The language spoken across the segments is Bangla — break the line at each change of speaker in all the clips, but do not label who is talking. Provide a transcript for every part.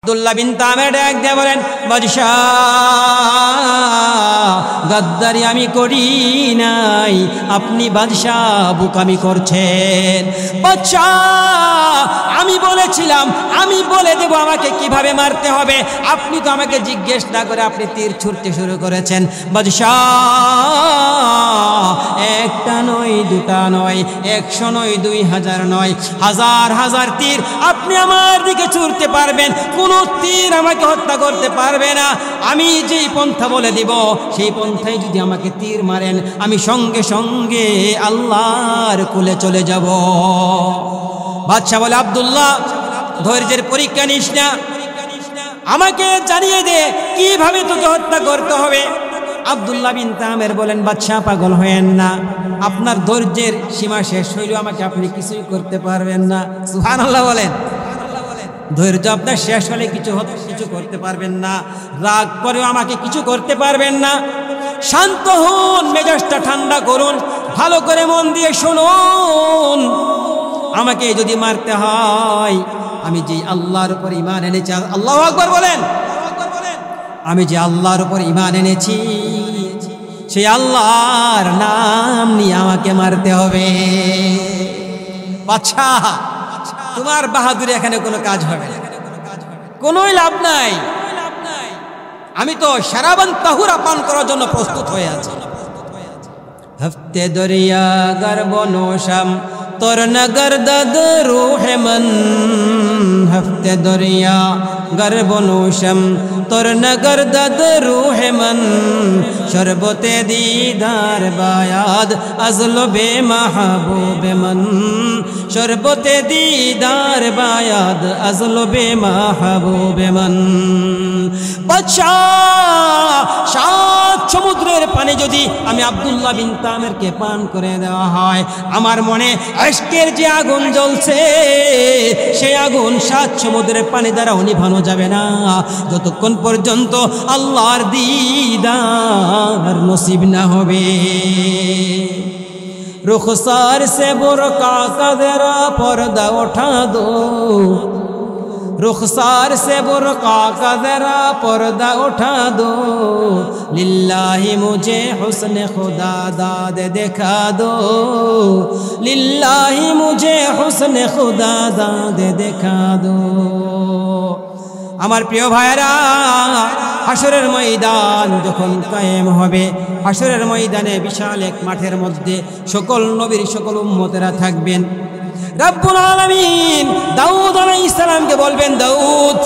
আব্দুল্লাহ বিন তামের ডাক দিয়ে বলেন, বাদশাহ গাদ্দারি আমি করি নাই, আপনি বাদশাহ বুকামি করছেন। বাদশাহ আমি বলেছিলাম আমি বলে দেব আমাকে কিভাবে মারতে হবে, আপনি তো আমাকে জিজ্ঞেস না করে আপনি তীর ছুঁড়তে শুরু করেছেন। বাদশাহ একটা নয় দুটা নয়, 100 নয় 2000 নয়, হাজার হাজার তীর আপনি আমার দিকে ছুঁড়তে পারবেন, কোন তীর আমাকে হত্যা করতে পারবে না। আমি যেই পন্থা বলে দিব সেই পন্থায় যদি আমাকে তীর মারেন আমি সঙ্গে সঙ্গে আল্লাহর কুলে চলে যাব। বাদশা বলে, আব্দুল্লাহ ধৈর্যের পরীক্ষা নিস না, আমাকে জানিয়ে দে কিভাবে তোকে হত্যা করতে হবে। আব্দুল্লাহ বিন তামের বলেন, বাদশা পাগল হয়েন না, আপনার ধৈর্যের সীমা শেষ হইলেও আমাকে আপনি কিছুই করতে পারবেন না। সুবহানাল্লাহ বলেন। ধৈর্য আপনার শেষ হলে কিছু করতে পারবেন না, রাগ করেও আমাকে কিছু করতে পারবেন না। শান্ত হন, মেজাজটা ঠান্ডা করুন, ভালো করে মন দিয়ে শুনুন। আমাকে যদি মারতে হয় আমি যে আল্লাহর উপর ঈমান এনেছি, আল্লাহু আকবার বলেন, আমি যে আল্লাহর উপর ঈমান এনেছি সেই আল্লাহর নাম নিয়ে আমাকে মারতে হবে। বাদশাহ তোমার বাহাদুরি এখানে কোনো কাজ হবে না, কোনোই লাভ নাই। আমি তো শারাবান তাহুরা পান করার জন্য প্রস্তুত হয়ে আছি। হফতে দরিয়া গর্ব নোশম তোর নগর দদ রূহ মন, হফতে দরিয়া গর্ব নোশম তোর নগর দদ রূহ মন, শরবতে দিদার বায়াদ আজলো বে মাহবুব মন, শরবতে দিদার বায়াদ আজলো বে মাহবুব মন। বাদশাহ 7 সমুদ্রের পানি যদি আমি আব্দুল্লাহ বিন তামেরকে পান করে দেওয়া হয়, আমার মনে আশকের যে আগুন জ্বলছে সেই আগুন 7 সমুদ্রের পানি দ্বারা নিভানো যাবে না, যতক্ষণ পর্যন্ত আল্লাহর দিদার নসিব না হবে। रुखसार से बुरका का जरा पर्दा उठा दो, रुखसार से बुरका का जरा पर्दा उठा दो, लिल्लाही मुझे हुस्न खुदा दाद दिखा दो, लिल्लाही मुझे हुस्न खुदा दाद दिखा दो। আমার প্রিয় ভাইরা, হাসরের ময়দান যখন কায়েম হবে, হাসরের ময়দানে বিশাল এক মাঠের মধ্যে সকল নবীর সকল উম্মতেরা থাকবেন। রব্বুল আলামিন দাউদ আলাইহিস সালামকে বলবেন, দাউদ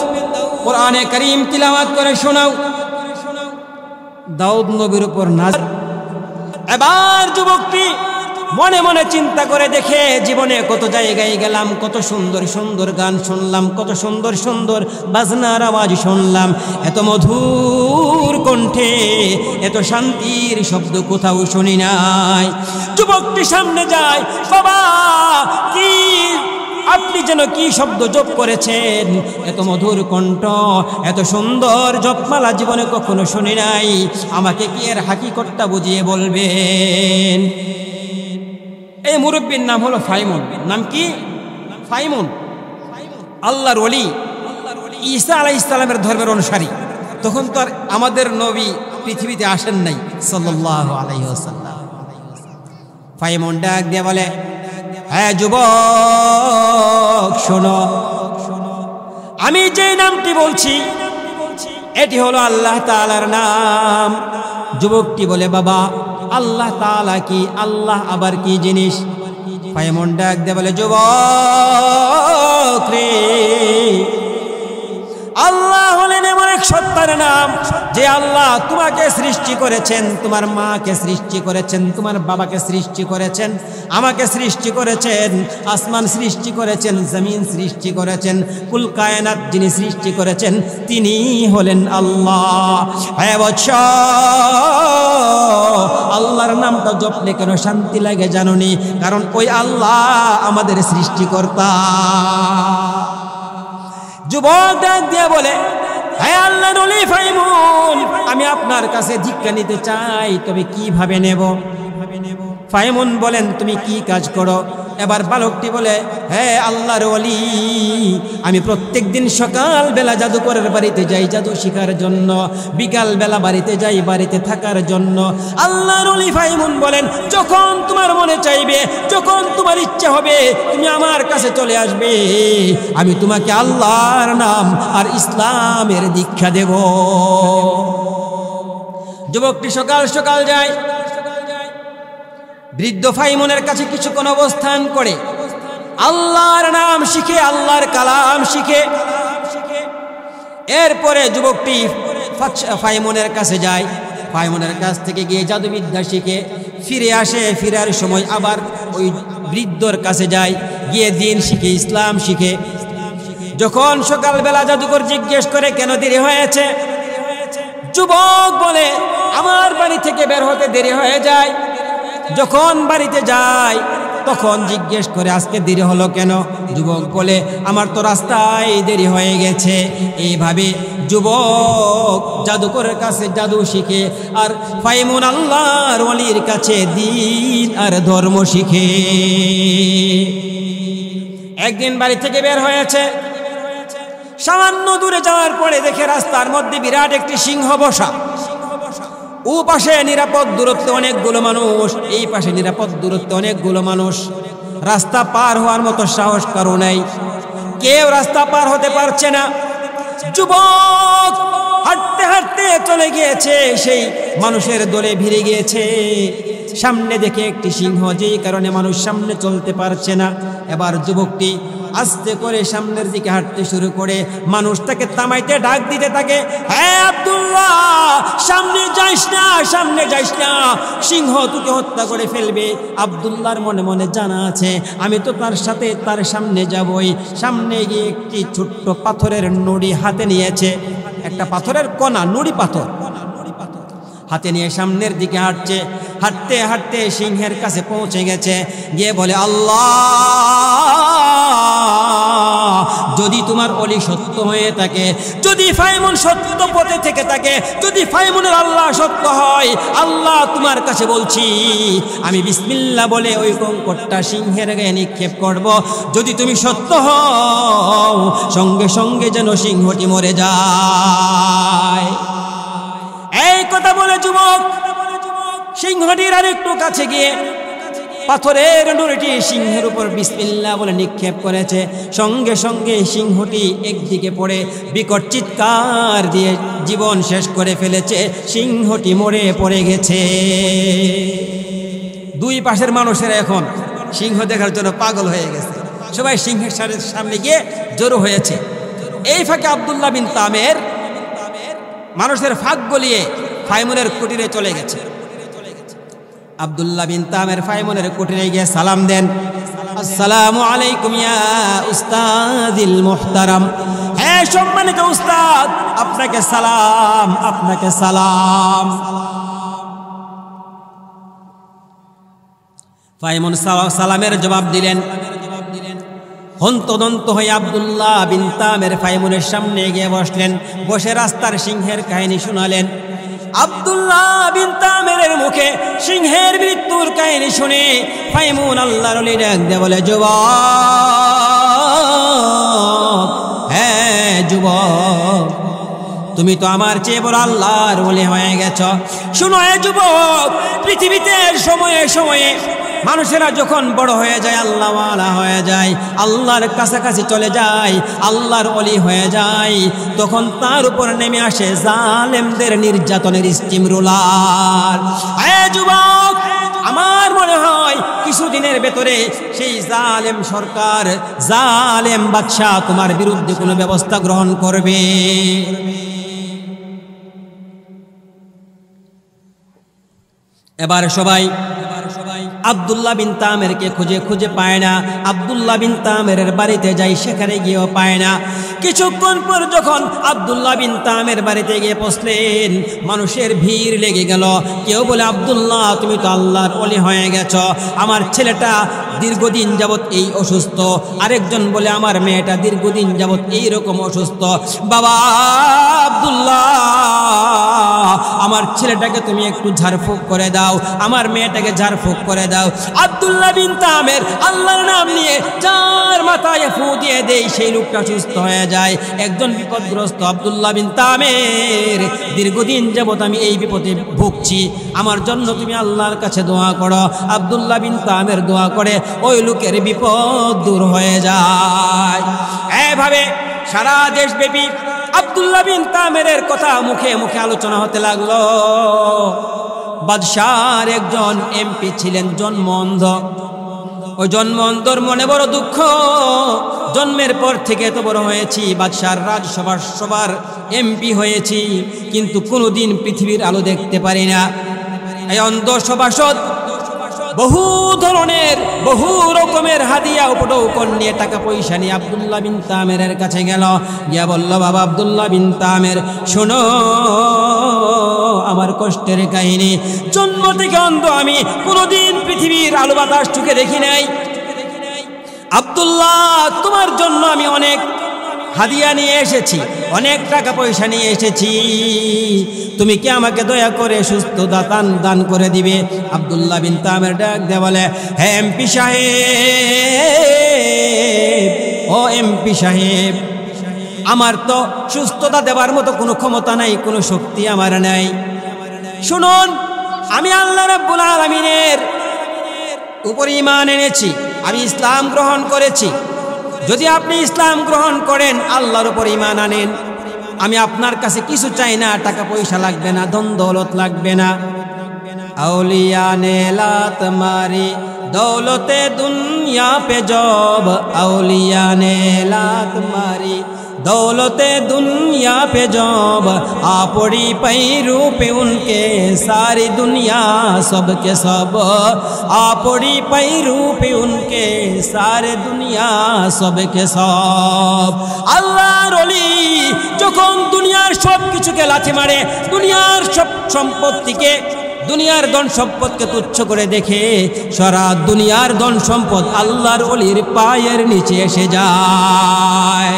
কোরআনে কারীম তিলাওয়াত করে শোনাও। দাউদ নবীর উপর নাযিল। এবার যুবকটি মনে মনে চিন্তা করে দেখে, জীবনে কত জায়গায় গেলাম, কত সুন্দর সুন্দর গান শুনলাম, কত সুন্দর সুন্দর বাজনার আওয়াজ শুনলাম, এত মধুর কণ্ঠে এত শান্তির শব্দ কোথাও শুনি নাই। যুবকটি সামনে যায়, বাবা কি আপনি যেন কি শব্দ জপ করেছেন, এত মধুর কণ্ঠ, এত সুন্দর জপমালা জীবনে কখনো শুনি নাই, আমাকে কি এর হাকিকতটা বুঝিয়ে বলবেন? এই মুরব্বীর নাম হলো ফাইমুন। নাম কি? ফাইমুন। আল্লাহর ওলি, ঈসা আলাইহিস সালামের ধর্মের অনুসারী। তখন তো আর আমাদের নবী পৃথিবীতে আসেন নাই সাল্লাল্লাহু আলাইহি ওয়াসাল্লাম। ফাইমুন ডাক দিয়ে বলে, হ্যাঁ যুবক শোনো, আমি যে নামটি বলছি এটি হলো আল্লাহ তাআলার নাম। যুবকটি বলে, বাবা আল্লাহ তাআলা কি? আল্লাহ আবার কি জিনিস? ফাইমুন ডাক দিয়ে বলে, যুবক রে, আল্লাহ হলেন এমন এক সত্তার নাম যে আল্লাহ তোমাকে সৃষ্টি করেছেন, তোমার মাকে সৃষ্টি করেছেন, তোমার বাবাকে সৃষ্টি করেছেন, আমাকে সৃষ্টি করেছেন, আসমান সৃষ্টি করেছেন, জমিন সৃষ্টি করেছেন, কুল কায়নাত যিনি সৃষ্টি করেছেন তিনি হলেন আল্লাহ। হ্যাঁ বাদশা, আল্লাহর নামটা জপলে কেন শান্তি লাগে জানোনি? কারণ ওই আল্লাহ আমাদের সৃষ্টিকর্তা। যুবক ডাক দিয়ে বলে, হ্যাঁ আল্লাহর ওলি ফাইমুন, আমি আপনার কাছে ভিক্ষা নিতে চাই, তবে কিভাবে নেব? ফাইমুন বলেন, তুমি কি কাজ করো? এবার বালকটি বলে, হে আল্লাহর ওলি, আমি প্রত্যেক দিন সকালবেলা জাদুকরের বাড়িতে যাই জাদু শেখার জন্য, বিকালবেলা বাড়িতে যাই বাড়িতে থাকার জন্য। আল্লাহর ওলি ফাইমুন বলেন, যখন তোমার মনে চাইবে, যখন তোমার ইচ্ছা হবে, তুমি আমার কাছে চলে আসবে, আমি তোমাকে আল্লাহর নাম আর ইসলামের দীক্ষা দেব। যুবকটি সকাল সকাল যায়, বৃদ্ধ ফাইমুনের কাছে কিছুক্ষণ অবস্থান করে আল্লাহর নাম শিখে, আল্লাহর কালাম শিখে। এরপরে যুবকটি ফাইমুনের কাছে যায়, ফাইমুনের কাছ থেকে গিয়ে জাদুবিদ্যা শিখে ফিরে আসে। ফিরার সময় আবার ওই বৃদ্ধর কাছে যায়, গিয়ে দিন শিখে, ইসলাম শিখে। যখন সকালবেলা জাদুকর জিজ্ঞেস করে কেন দেরি হয়েছে, যুবক বলে, আমার বাড়ি থেকে বের হতে দেরি হয়ে যায়। যখন বাড়িতে যায় তখন জিজ্ঞেস করে আজকে দেরি হলো কেন? যুবক বলে, আমার তো রাস্তায় দেরি হয়ে গেছে। এইভাবে যুবক জাদুকরের কাছে জাদু শিখে, আর ফাইমুন আল্লাহর ওলির কাছে দিন আর ধর্ম শিখে। একদিন বাড়ি থেকে বের হয়েছে, সামান্য দূরে যাওয়ার পরে দেখে রাস্তার মধ্যে বিরাট একটি সিংহ বসা। ও পাশে নিরাপদ দূরত্বে অনেকগুলো মানুষ, এই পাশে নিরাপদ দূরত্বে অনেকগুলো মানুষ। রাস্তা পার হওয়ার মতো সাহস কারো নেই, কেউ রাস্তা পার হতে পারছে না। যুবক হাঁটতে হাঁটতে চলে গিয়েছে, সেই মানুষের দলে ভিড়ে গিয়েছে। সামনে দেখে একটি সিংহ, যেই কারণে মানুষ সামনে চলতে পারছে না। এবার যুবকটি আস্তে করে সামনের দিকে হাঁটতে শুরু করে, মানুষ তাকে থামাইতে ডাক দিতে থাকে, হ্যাঁ আব্দুল্লাহ, সামনে যাইস না, সামনে যাইস না, সিংহ তোকে হত্যা করে ফেলবে। আব্দুল্লাহর মনে মনে জানা আছে, আমি তো তার সাথে তার সামনে যাবই। সামনে গিয়ে একটি ছোট্ট পাথরের নুড়ি হাতে নিয়েছে, একটা পাথরের কণা, নুড়ি পাথর হাতে নিয়ে সামনের দিকে হাঁটছে। হাঁটতে হাঁটতে সিংহের কাছে পৌঁছে গেছে, গিয়ে বলে, আল্লাহ, যদি তোমার ওলি সত্য হয়ে থাকে, যদি ফাইমুন সত্য পথে থেকে থাকে, যদি ফাইমুনের আল্লাহ সত্য হয়, আল্লাহ তোমার কাছে বলছি, আমি বিসমিল্লাহ বলে ওই কঙ্করটা সিংহের গায়ে নিক্ষেপ করব। যদি তুমি সত্য হও, সঙ্গে সঙ্গে যেন সিংহটি মরে যায়। এই কথা বলে যুবক সিংহটির আর একটু কাছে গিয়ে পাথরের নুড়িটি সিংহের উপর বিসমিল্লাহ বলে নিক্ষেপ করেছে। সঙ্গে সঙ্গে সিংহটি একদিকে পড়ে বিকট চিৎকার দিয়ে জীবন শেষ করে ফেলেছে। সিংহটি মরে পড়ে গেছে। দুই পাশের মানুষেরা এখন সিংহ দেখার জন্য পাগল হয়ে গেছে, সবাই সিংহের সামনে গিয়ে জড়ো হয়েছে। এই ফাঁকে আব্দুল্লাহ বিন তামের মানুষের ফাঁক গলিয়ে ফাইমুনের কুটিরে চলে গেছে। আব্দুল্লাহ বিন তামের ফাইমুনের কুটিরে গিয়ে সালাম দেন, আসসালামু আলাইকুম ইয়া উস্তাদিল মুহতারাম, হ্যাঁ সম্মানিত উস্তাদ, আপনাকে সালাম, আপনাকে সালাম। ফাইমুন সালামের জবাব দিলেন। হন্তদন্ত হয়ে আব্দুল্লাহ বিন তামের ফাইমুনের সামনে গিয়ে বসলেন, বসে রাস্তার সিংহের কাহিনী শোনালেন। আব্দুল্লাহ বিন তামের মুখে সিংহের মৃত্যুর কাহিনী শুনে ফাইমুন আল্লাহর ওলি ডাক দিয়ে বলে, যুবক, হ্যাঁ যুবক, তুমি তো আমার চেয়ে বড় আল্লাহর ওলি হয়ে গেছ। শুনো এ যুবক, পৃথিবীতে সময়ে সময়ে মানুষেরা যখন বড় হয়ে যায়, আল্লাহওয়ালা হয়ে যায়, আল্লাহর কাছাকাছি চলে যায়, আল্লাহর ওলি হয়ে যায়, তখন তার উপর নেমে আসে জালেমদের নির্যাতনের স্টিম রোলার। হে যুবক, আমার মনে হয় কিছুদিনের ভেতরে সেই জালেম সরকার, জালেম বাদশা তোমার বিরুদ্ধে কোনো ব্যবস্থা গ্রহণ করবে। এবার সবাই আব্দুল্লাহ বিন তামেরকে খুঁজে খুঁজে পায় না। আব্দুল্লাহ বিন তামেরের বাড়িতে যাই, সেখানে গিয়েও পায় না। কিছুক্ষণ পর যখন আব্দুল্লাহ বিন তামের বাড়িতে গিয়ে পৌঁছলেন, মানুষের ভিড় লেগে গেল। কেউ বলে, আব্দুল্লাহ, তুমি তো আল্লাহর ওলি হয়ে গেছ, আমার ছেলেটা দীর্ঘদিন যাবৎ এই অসুস্থ। আরেকজন বলে, আমার মেয়েটা দীর্ঘদিন যাবৎ এই রকম অসুস্থ। বাবা আব্দুল্লাহ, আমার ছেলেটাকে তুমি একটু ঝাড়ফুঁক করে দাও, আমার মেয়েটাকে ঝাড়ফুঁক করে দাও। আব্দুল্লাহ বিন তামের আল্লাহর নাম নিয়ে যার মাথায় ফু দিয়ে দেই সেই লোকটা সুস্থ হয়ে যায়। একজন বিপদগ্রস্ত আব্দুল্লাহ বিন তামের, দীর্ঘদিন যাবত আমি এই বিপদে ভুগছি, আমার জন্য তুমি আল্লাহর কাছে দোয়া করো। আব্দুল্লাহ বিন তামের দোয়া করে ওই লোকের বিপদ দূর হয়ে যায়। এভাবে সারা দেশব্যাপী আব্দুল্লাহ বিন তামেরের কথা মুখে মুখে আলোচনা হতে লাগলো। বাদশার একজন এমপি ছিলেন জন্ম অন্ধ। ওই জন্ম অন্ধর মনে বড় দুঃখ, জন্মের পর থেকে এত বড় হয়েছি, বাদশার রাজসভার সবার এমপি হয়েছি, কিন্তু কোনোদিন পৃথিবীর আলো দেখতে পারি না। এই অন্ধ সভাসদ বহু ধরনের বহু রকমের হাদিয়া উপঢৌকন নিয়ে টাকা পয়সা নিয়ে আব্দুল্লাহ বিন তামেরের কাছে গেল, গিয়া বলল, বাবা আব্দুল্লাহ বিন তামের, শোনো আমার কষ্টের কাহিনী। জন্ম থেকে অন্ধ আমি, কোনোদিন পৃথিবীর আলো বাতাস চোখে দেখি নাই। আব্দুল্লাহ, তোমার জন্য আমি অনেক হাদিয়া নিয়ে এসেছি, অনেক টাকা পয়সা নিয়ে এসেছি, তুমি কি আমাকে দয়া করে সুস্থ দান করে দিবে? আব্দুল্লাহ বিন তামের ডাক দিয়ে বলে, হে এমপি সাহেব, ও এমপি সাহেব, আমার তো সুস্থতা দেওয়ার মতো কোনো ক্ষমতা নাই, কোনো শক্তি আমার নাই। শুনুন, আমি আল্লাহ রাব্বুল আলামিনের উপর ঈমান এনেছি, আমি ইসলাম গ্রহণ করেছি। যদি আপনি ইসলাম গ্রহণ করেন, আল্লাহর উপর ঈমান আনেন, আমি আপনার কাছে কিছু চাই না, টাকা পয়সা লাগবে না, ধন দৌলত লাগবে না। আউলিয়া নে লাত মারি দৌলতে দুনিয়া পে জব, আউলিয়া নে লাত মারি दौलते दुनिया पे जब आ पड़ी पैरू पे उनके, सारी दुनिया सब के सब आ पड़ी पैरू पे उनके, सारे दुनिया सब के सब। আল্লাহর ওলি যখন দুনিয়ার সব কিছুকে লাথি মারে, দুনিয়ার সব সম্পত্তিকে, দুনিয়ার ধন সম্পদকে তুচ্ছ করে দেখে, সারা দুনিয়ার ধন সম্পদ আল্লাহর ওলির পায়ের নিচে এসে যায়।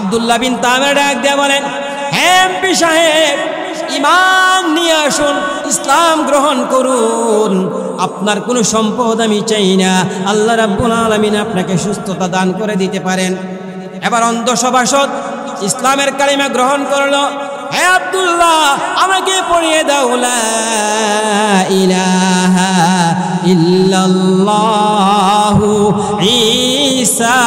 আব্দুল্লাহ বিন তামের ডাক দিয়ে বলেন, হে এমপি সাহেব, ঈমান নিয়ে আসুন, ইসলাম গ্রহণ করুন, আপনার কোনো সম্পদ আমি চাই না, আল্লাহ রাব্বুল আলামিন আপনাকে সুস্থতা দান করে দিতে পারেন। এবার অন্ধ সভাসদ ইসলামের কালিমা গ্রহণ করলো। হে আব্দুল্লাহ, আমাকে পড়িয়ে দাও লা ইলাহা ইল্লাল্লাহু ঈসা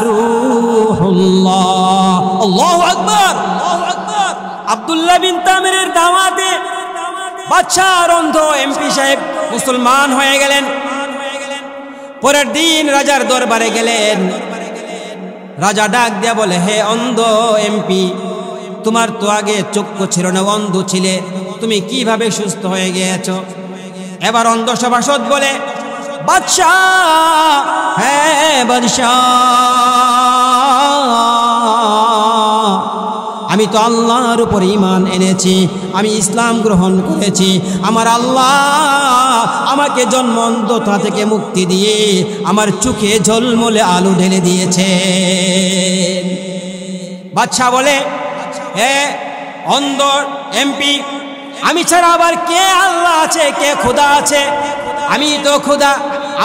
রূহুল্লাহ, আল্লাহু আকবার, আল্লাহু আকবার। আব্দুল্লাহ বিন তামেরের দাওয়াতে বাদশার অন্ধ এমপি সাহেব মুসলমান হয়ে গেলেন। পরের দিন রাজার দরবারে গেলেন। রাজা ডাক দিয়া বলে, হে অন্ধ এমপি, তোমার তো আগে চক্ষু ছিল না, অন্ধ ছিলে, তুমি কিভাবে সুস্থ হয়ে গিয়েছ? এবার অন্ধ সভাসদ বলে, বাদশাহ, হ্যাঁ বাদশাহ, আমি তো আল্লাহর উপর ঈমান এনেছি, আমি ইসলাম গ্রহণ করেছি, আমার আল্লাহ আমাকে জন্ম অন্ধতা থেকে মুক্তি দিয়ে আমার চোখে ঝলমলে আলো ঢেলে দিয়েছে। বাদশাহ বলে, হে অন্ধ এমপি, আমি ছাড়া আবার কে আল্লাহ আছে, কে খোদা আছে? আমি তো খোদা,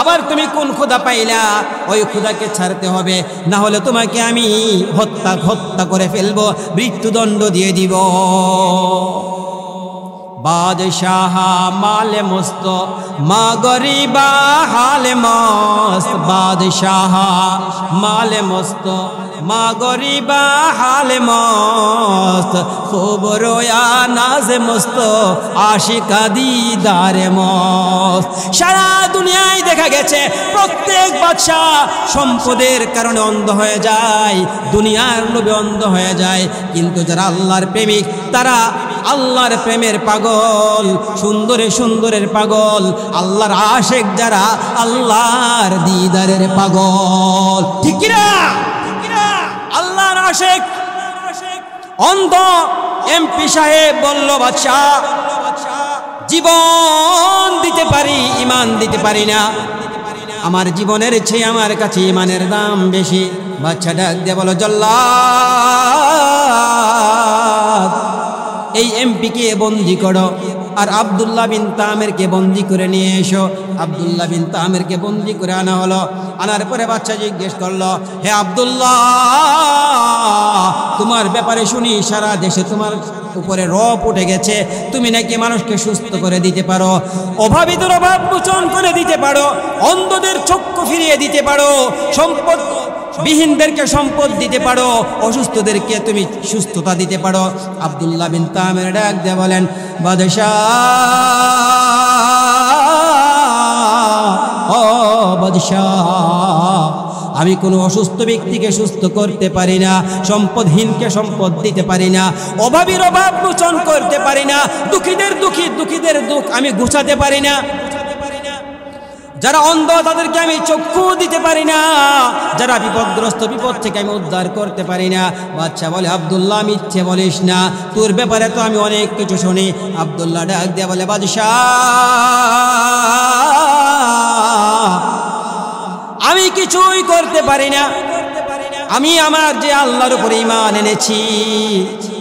আবার তুমি কোন খোদা পাইলা? ওই খোদাকে ছাড়তে হবে, না হলে তোমাকে আমি হত্যা করে ফেলবো, মৃত্যুদণ্ড দিয়ে দিব। বাদশাহ মালে মস্ত মা গরিবা হালে মস্ত, বাদশাহ মালে মস্ত মা গরিবা হালে মস্ত, খুব রোয়া নাজে মস্ত আশিকা দিদারে মস্ত। সারা দুনিয়ায় দেখা গেছে প্রত্যেক বাদশাহ সম্পদের কারণে অন্ধ হয়ে যায়, দুনিয়ার লোভে অন্ধ হয়ে যায়, কিন্তু যারা আল্লাহর প্রেমিক তারা আল্লাহর প্রেমের পাগল, সুন্দরে সুন্দরের পাগল, আল্লাহর আশেক যারা আল্লাহর দিদারের পাগল। ঠিক কিনা? আল্লাহর আশেক অন্ধ এমপি সাহেব বলল, বাদশাহ, জীবন দিতে পারি, ঈমান দিতে পারি না, আমার জীবনের চেয়ে আমার কাছে ঈমানের দাম বেশি। বাদশা ডাক দিয়ে বলো, জল্লাদ, এই এমপিকে বন্দি করো আর আব্দুল্লাহ বিন তামেরকে বন্দি করে নিয়ে এসো। আব্দুল্লাহ বিন তামেরকে বন্দি করে আনা হলো। আনার পরে বাচ্চা জিজ্ঞেস করলো, হে আব্দুল্লাহ, তোমার ব্যাপারে শুনি সারা দেশে তোমার উপরে রব উঠে গেছে, তুমি নাকি মানুষকে সুস্থ করে দিতে পারো, অভাবীদের অভাব মোচন করে দিতে পারো, অন্ধদের চক্ষু ফিরিয়ে দিতে পারো, সম্পদ বিহীনদেরকে সম্পদ দিতে পারো, অসুস্থদেরকে তুমি সুস্থতা দিতে পারো। আব্দুল্লাহ বিন তামের ডাক দিয়ে বলেন, বাদশাহ, ও বাদশাহ, আমি কোনো অসুস্থ ব্যক্তিকে সুস্থ করতে পারি না, সম্পদহীনকে সম্পদ দিতে পারি না, অভাবীর অভাব মোচন করতে পারি না, দুঃখীদের দুঃখীদের দুঃখ আমি ঘুচাতে পারি না, যারা অন্ধ তাদেরকে আমি চক্ষু দিতে পারি না, যারা বিপদগ্রস্ত বিপদ থেকে আমি উদ্ধার করতে পারি না। বাদশা বলে, আব্দুল্লাহ মিথ্যে বলিস না, তোর ব্যাপারে তো আমি অনেক কিছু শুনি। আব্দুল্লাহ ডাক দিয়ে বলে, বাদশাহ, আমি কিছুই করতে পারি না, আমি আমার যে আল্লাহর উপরে ঈমান এনেছি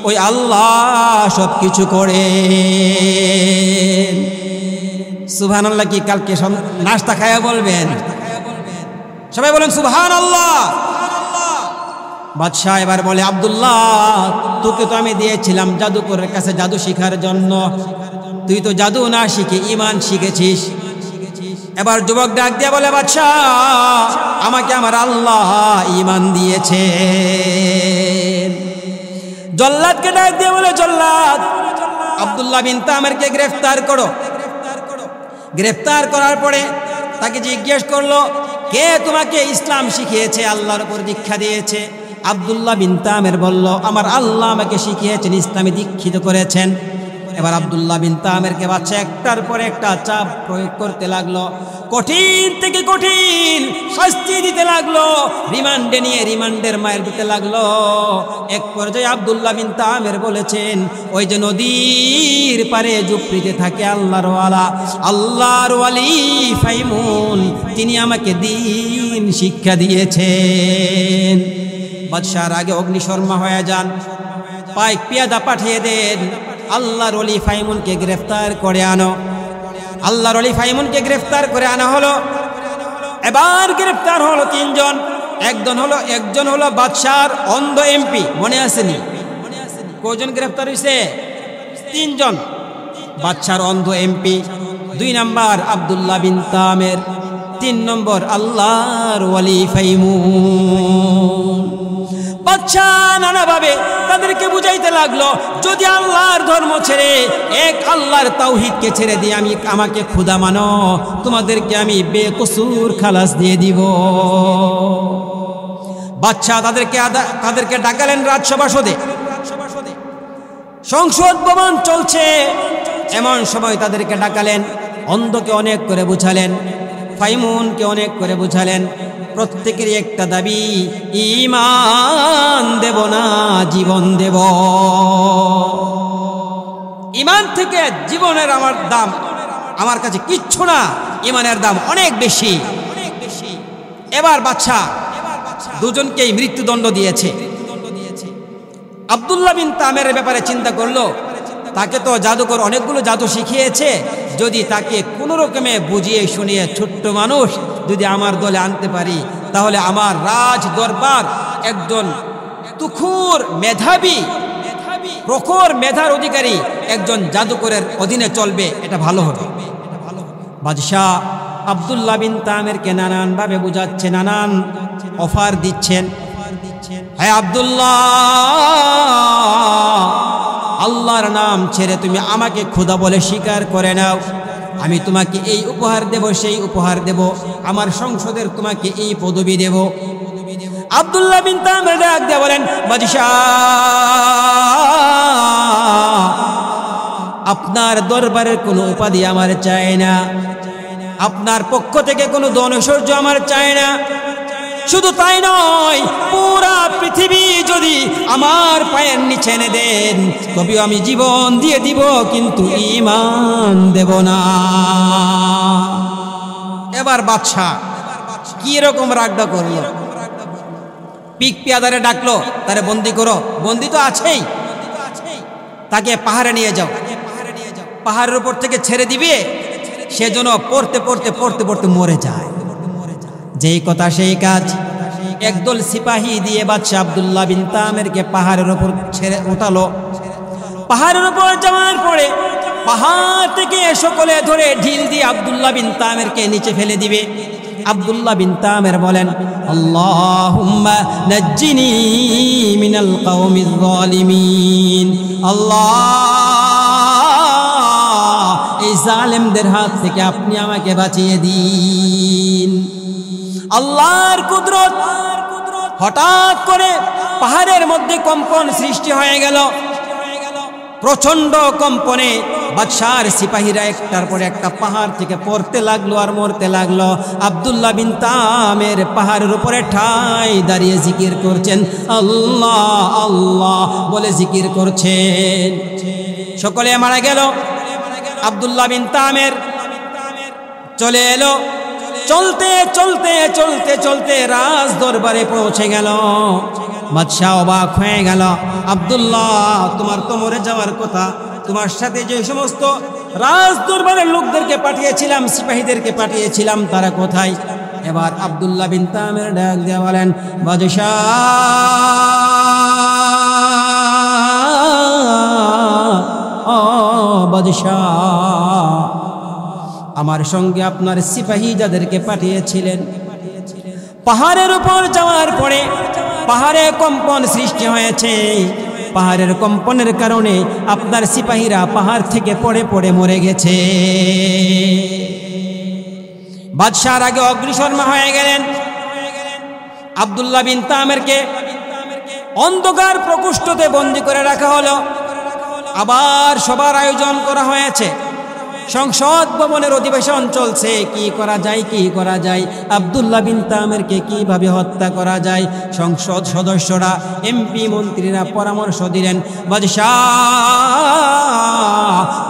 ওই আল্লাহ সব কিছু করে। সুবহানাল্লাহ কি কালকে নাস্তা খায়া বলবেন? সবাই বলেন সুবহানাল্লাহ। বাদশাহ এবার বলে, আব্দুল্লাহ, তোকে তো আমি দিয়েছিলাম জাদুকরের কাছে জাদু শিখার জন্য, তুই তো জাদু না শিখে ঈমান শিখেছিস। এবার যুবক ডাক দিয়ে বলে, বাদশাহ, আমাকে আমার আল্লাহ ঈমান দিয়েছে। জল্লাদকে ডাক দিয়ে বলে, জল্লাদ, আব্দুল্লাহ বিন তামেরকে গ্রেফতার করো। গ্রেফতার করার পরে তাকে জিজ্ঞেস করলো, কে তোমাকে ইসলাম শিখিয়েছে, আল্লাহর উপর দীক্ষা দিয়েছে? আব্দুল্লাহ বিন তামের বলল, আমার আল্লাহ আমাকে শিখিয়েছেন, ইসলামে দীক্ষিত করেছেন। এবার আব্দুল্লাহ বিন তামেরকে বাচ্চা একটার পরে একটা চাপ প্রয়োগ করতে লাগলো, কঠিন থেকে কঠিন শাস্তি দিতে লাগলো, রিমান্ডে নিয়ে রিমান্ডের মায়ের দিতে লাগলো। এক পর্যায়ে আব্দুল্লাহ বিন তামের বলেছেন, ওই যে নদীর পারে ঝুপড়িতে থাকে আল্লাহর ওয়ালি ফাইমুন, তিনি আমাকে দিন শিক্ষা দিয়েছেন। বাদশার আগে অগ্নিশর্মা হয়ে যান, পাইক পিয়াদা পাঠিয়ে দেন, আল্লাহর ওলি ফাইমুনকে গ্রেফতার করে আনো। আল্লাহর ওলি ফাইমুনকে গ্রেফতার করে আনা হলো। এবার গ্রেফতার হলো তিনজন। একজন হলো বাদশার অন্ধ এমপি, মনে আসেনি? কয়জন গ্রেফতার হয়েছে? তিনজন। বাদশার অন্ধ এমপি, 2 নম্বর আব্দুল্লাহ বিন তামের, 3 নম্বর আল্লাহর ওলি ফাইমুন। বাদশা নানাভাবে তাদেরকে বুঝাইতে লাগলো, যদি আল্লাহর ধর্ম ছেড়ে এক আল্লাহর তাওহীদকে ছেড়ে দিয়ে আমাকে খোদা মানো, তোমাদেরকে আমি বেকসুর খালাস দিয়ে দিব। বাদশা তাদেরকে ডাকালেন রাজসভাসদে। সংসদ ভবন চলছে, এমন সময় তাদেরকে ডাকালেন। অন্ধকে অনেক করে বুঝালেন, ফাইমুনকে অনেক করে বুঝালেন। প্রত্যেকেরই একটা দাবি, ঈমান দেব না জীবন দেব। ঈমান থেকে জীবনের আমার দাম আমার কাছে কিচ্ছু না, ঈমানের দাম অনেক বেশি। এবার বাদশা দুজনকেই মৃত্যুদণ্ড দিয়েছে। আব্দুল্লাহ বিন তামের ব্যাপারে চিন্তা করলো, তাকে তো জাদুকর অনেকগুলো জাদু শিখিয়েছে, যদি তাকে কোনো রকমে বুঝিয়ে শুনিয়ে ছোট্ট মানুষ যদি আমার দলে আনতে পারি, তাহলে আমার রাজ দরবার একজন তুখুর মেধাবী প্রখর মেধার অধিকারী একজন জাদুকরের অধীনে চলবে, এটা ভালো হবে। বাদশাহ আব্দুল্লাহ বিন তামেরকে নানানভাবে বুঝাচ্ছে, নানান অফার দিচ্ছেন। হ্যাঁ আব্দুল্লাহ, আল্লাহর নাম ছেড়ে তুমি আমাকে খোদা বলে স্বীকার করে নাও, আমি তোমাকে এই উপহার দেব, সেই উপহার দেব, আমার সংসদের তোমাকে এই পদবি দেব। আব্দুল্লাহ বিন তামের ডাক দিয়ে বলেন, বাদশাহ, আপনার দরবারের কোনো উপাধি আমার চাই না, আপনার পক্ষ থেকে কোনো ধনৈশ্বর্য আমার চাই না। শুধু তাই নয়, পুরা পৃথিবী যদি আমার পায়ের নিচে এনে দেন তবেও আমি জীবন দিয়ে দিব, কিন্তু ঈমান দেব না। এবার বাদশাহ কি রকম রাগডা করলো, পিক পেয়াদারে ডাকলো, তারে বন্দি করো। বন্দি তো আছেই, তাকে পাহাড়ে নিয়ে যাও, পাহাড়ের উপর থেকে ছেড়ে দিবে, সে যেন পড়তে পড়তে পড়তে পড়তে মরে যায়। যেই কথা সেই কাজ, একদল সিপাহী দিয়ে বাদশা আব্দুল্লাহ বিন তামেরকে পাহাড়ের উপর ছেড়ে উঠালো। পাহাড়ের উপর যাওয়ার পরে পাহাড় থেকে সকলে ধরে ঢিল দিয়ে আব্দুল্লাহ বিন তামেরকে নিচে ফেলে দিবে। আব্দুল্লাহ বিন তামের বলেন, আল্লাহুম্মা নাজ্জিনি মিনাল কওমিজ যালিমিন, আল্লাহ এই জালেমদের হাত থেকে আপনি আমাকে বাঁচিয়ে দিন। আল্লাহর কুদরত, হঠাৎ করে পাহাড়ের মধ্যে কম্পন সৃষ্টি হয়ে গেল। প্রচন্ড কম্পনে বাদশার সিপাহীরা একটার পর একটা পাহাড় থেকে পড়তে লাগলো আর মরতে লাগলো। আব্দুল্লাহ বিন তামের পাহাড়ের উপরে ঠাই দাঁড়িয়ে জিকির করছেন, আল্লাহ আল্লাহ বলে জিকির করছেন। সকলে মারা গেল। আব্দুল্লাহ বিন তামের চলে এলো। চলতে চলতে চলতে চলতে রাজ দরবারে পৌঁছে গেল। বাদশাহ অবাক হয়ে গেল, আব্দুল্লাহ তোমার তো মরে যাওয়ার কথা, তোমার সাথে যে সমস্ত রাজ দরবারের লোকদেরকে পাঠিয়েছিলাম, সিপাহীদেরকে পাঠিয়েছিলাম, তারা কোথায়? এবার আব্দুল্লাহ বিন তামের ডাক দিয়ে বলেন, বাদশাহ, ও বাদশাহ, আমার সঙ্গে আপনার সিপাহী যাদেরকে পাঠিয়েছিলেন, পাহাড়ের উপর যাওয়ার পরে পাহাড়ে কম্পন সৃষ্টি হয়েছে। পাহাড়ের কম্পনের কারণে আপনার সিপাহীরা পাহাড় থেকে পড়ে পড়ে মরে গেছে। বাদশার আগে অগ্রসর হয়ে গেলেন। আব্দুল্লাহ বিন তামেরকে অন্ধকার প্রকোষ্ঠতে বন্দী করে রাখা হলো। আবার সবার আয়োজন করা হয়েছে। সংসদ ভবনের অধিবেশন চলছে, কি করা যায়, কি করা যায়, আব্দুল্লাহ বিন তামেরকে কিভাবে হত্যা করা যায়। সংসদ সদস্যরা, এমপি মন্ত্রীরা পরামর্শ দিলেন, বাদশাহ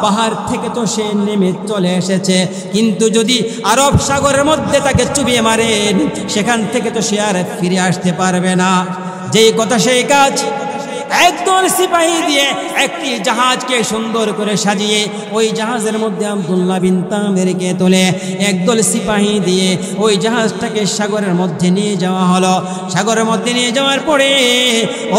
পাহাড় থেকে তো সে নেমে চলে এসেছে, কিন্তু যদি আরব সাগরের মধ্যে তাকে চুবিয়ে মারেন, সেখান থেকে তো সে আর ফিরে আসতে পারবে না। যেই কথা সেই কাজ। একদল সিপাহী দিয়ে একটি জাহাজকে সুন্দর করে সাজিয়ে ওই জাহাজের মধ্যে আব্দুল্লাহ বিন তামেরকে তোলে। একদল সিপাহী দিয়ে ওই জাহাজটাকে সাগরের মধ্যে নিয়ে যাওয়া হলো। সাগরের মধ্যে নিয়ে যাওয়ার পরে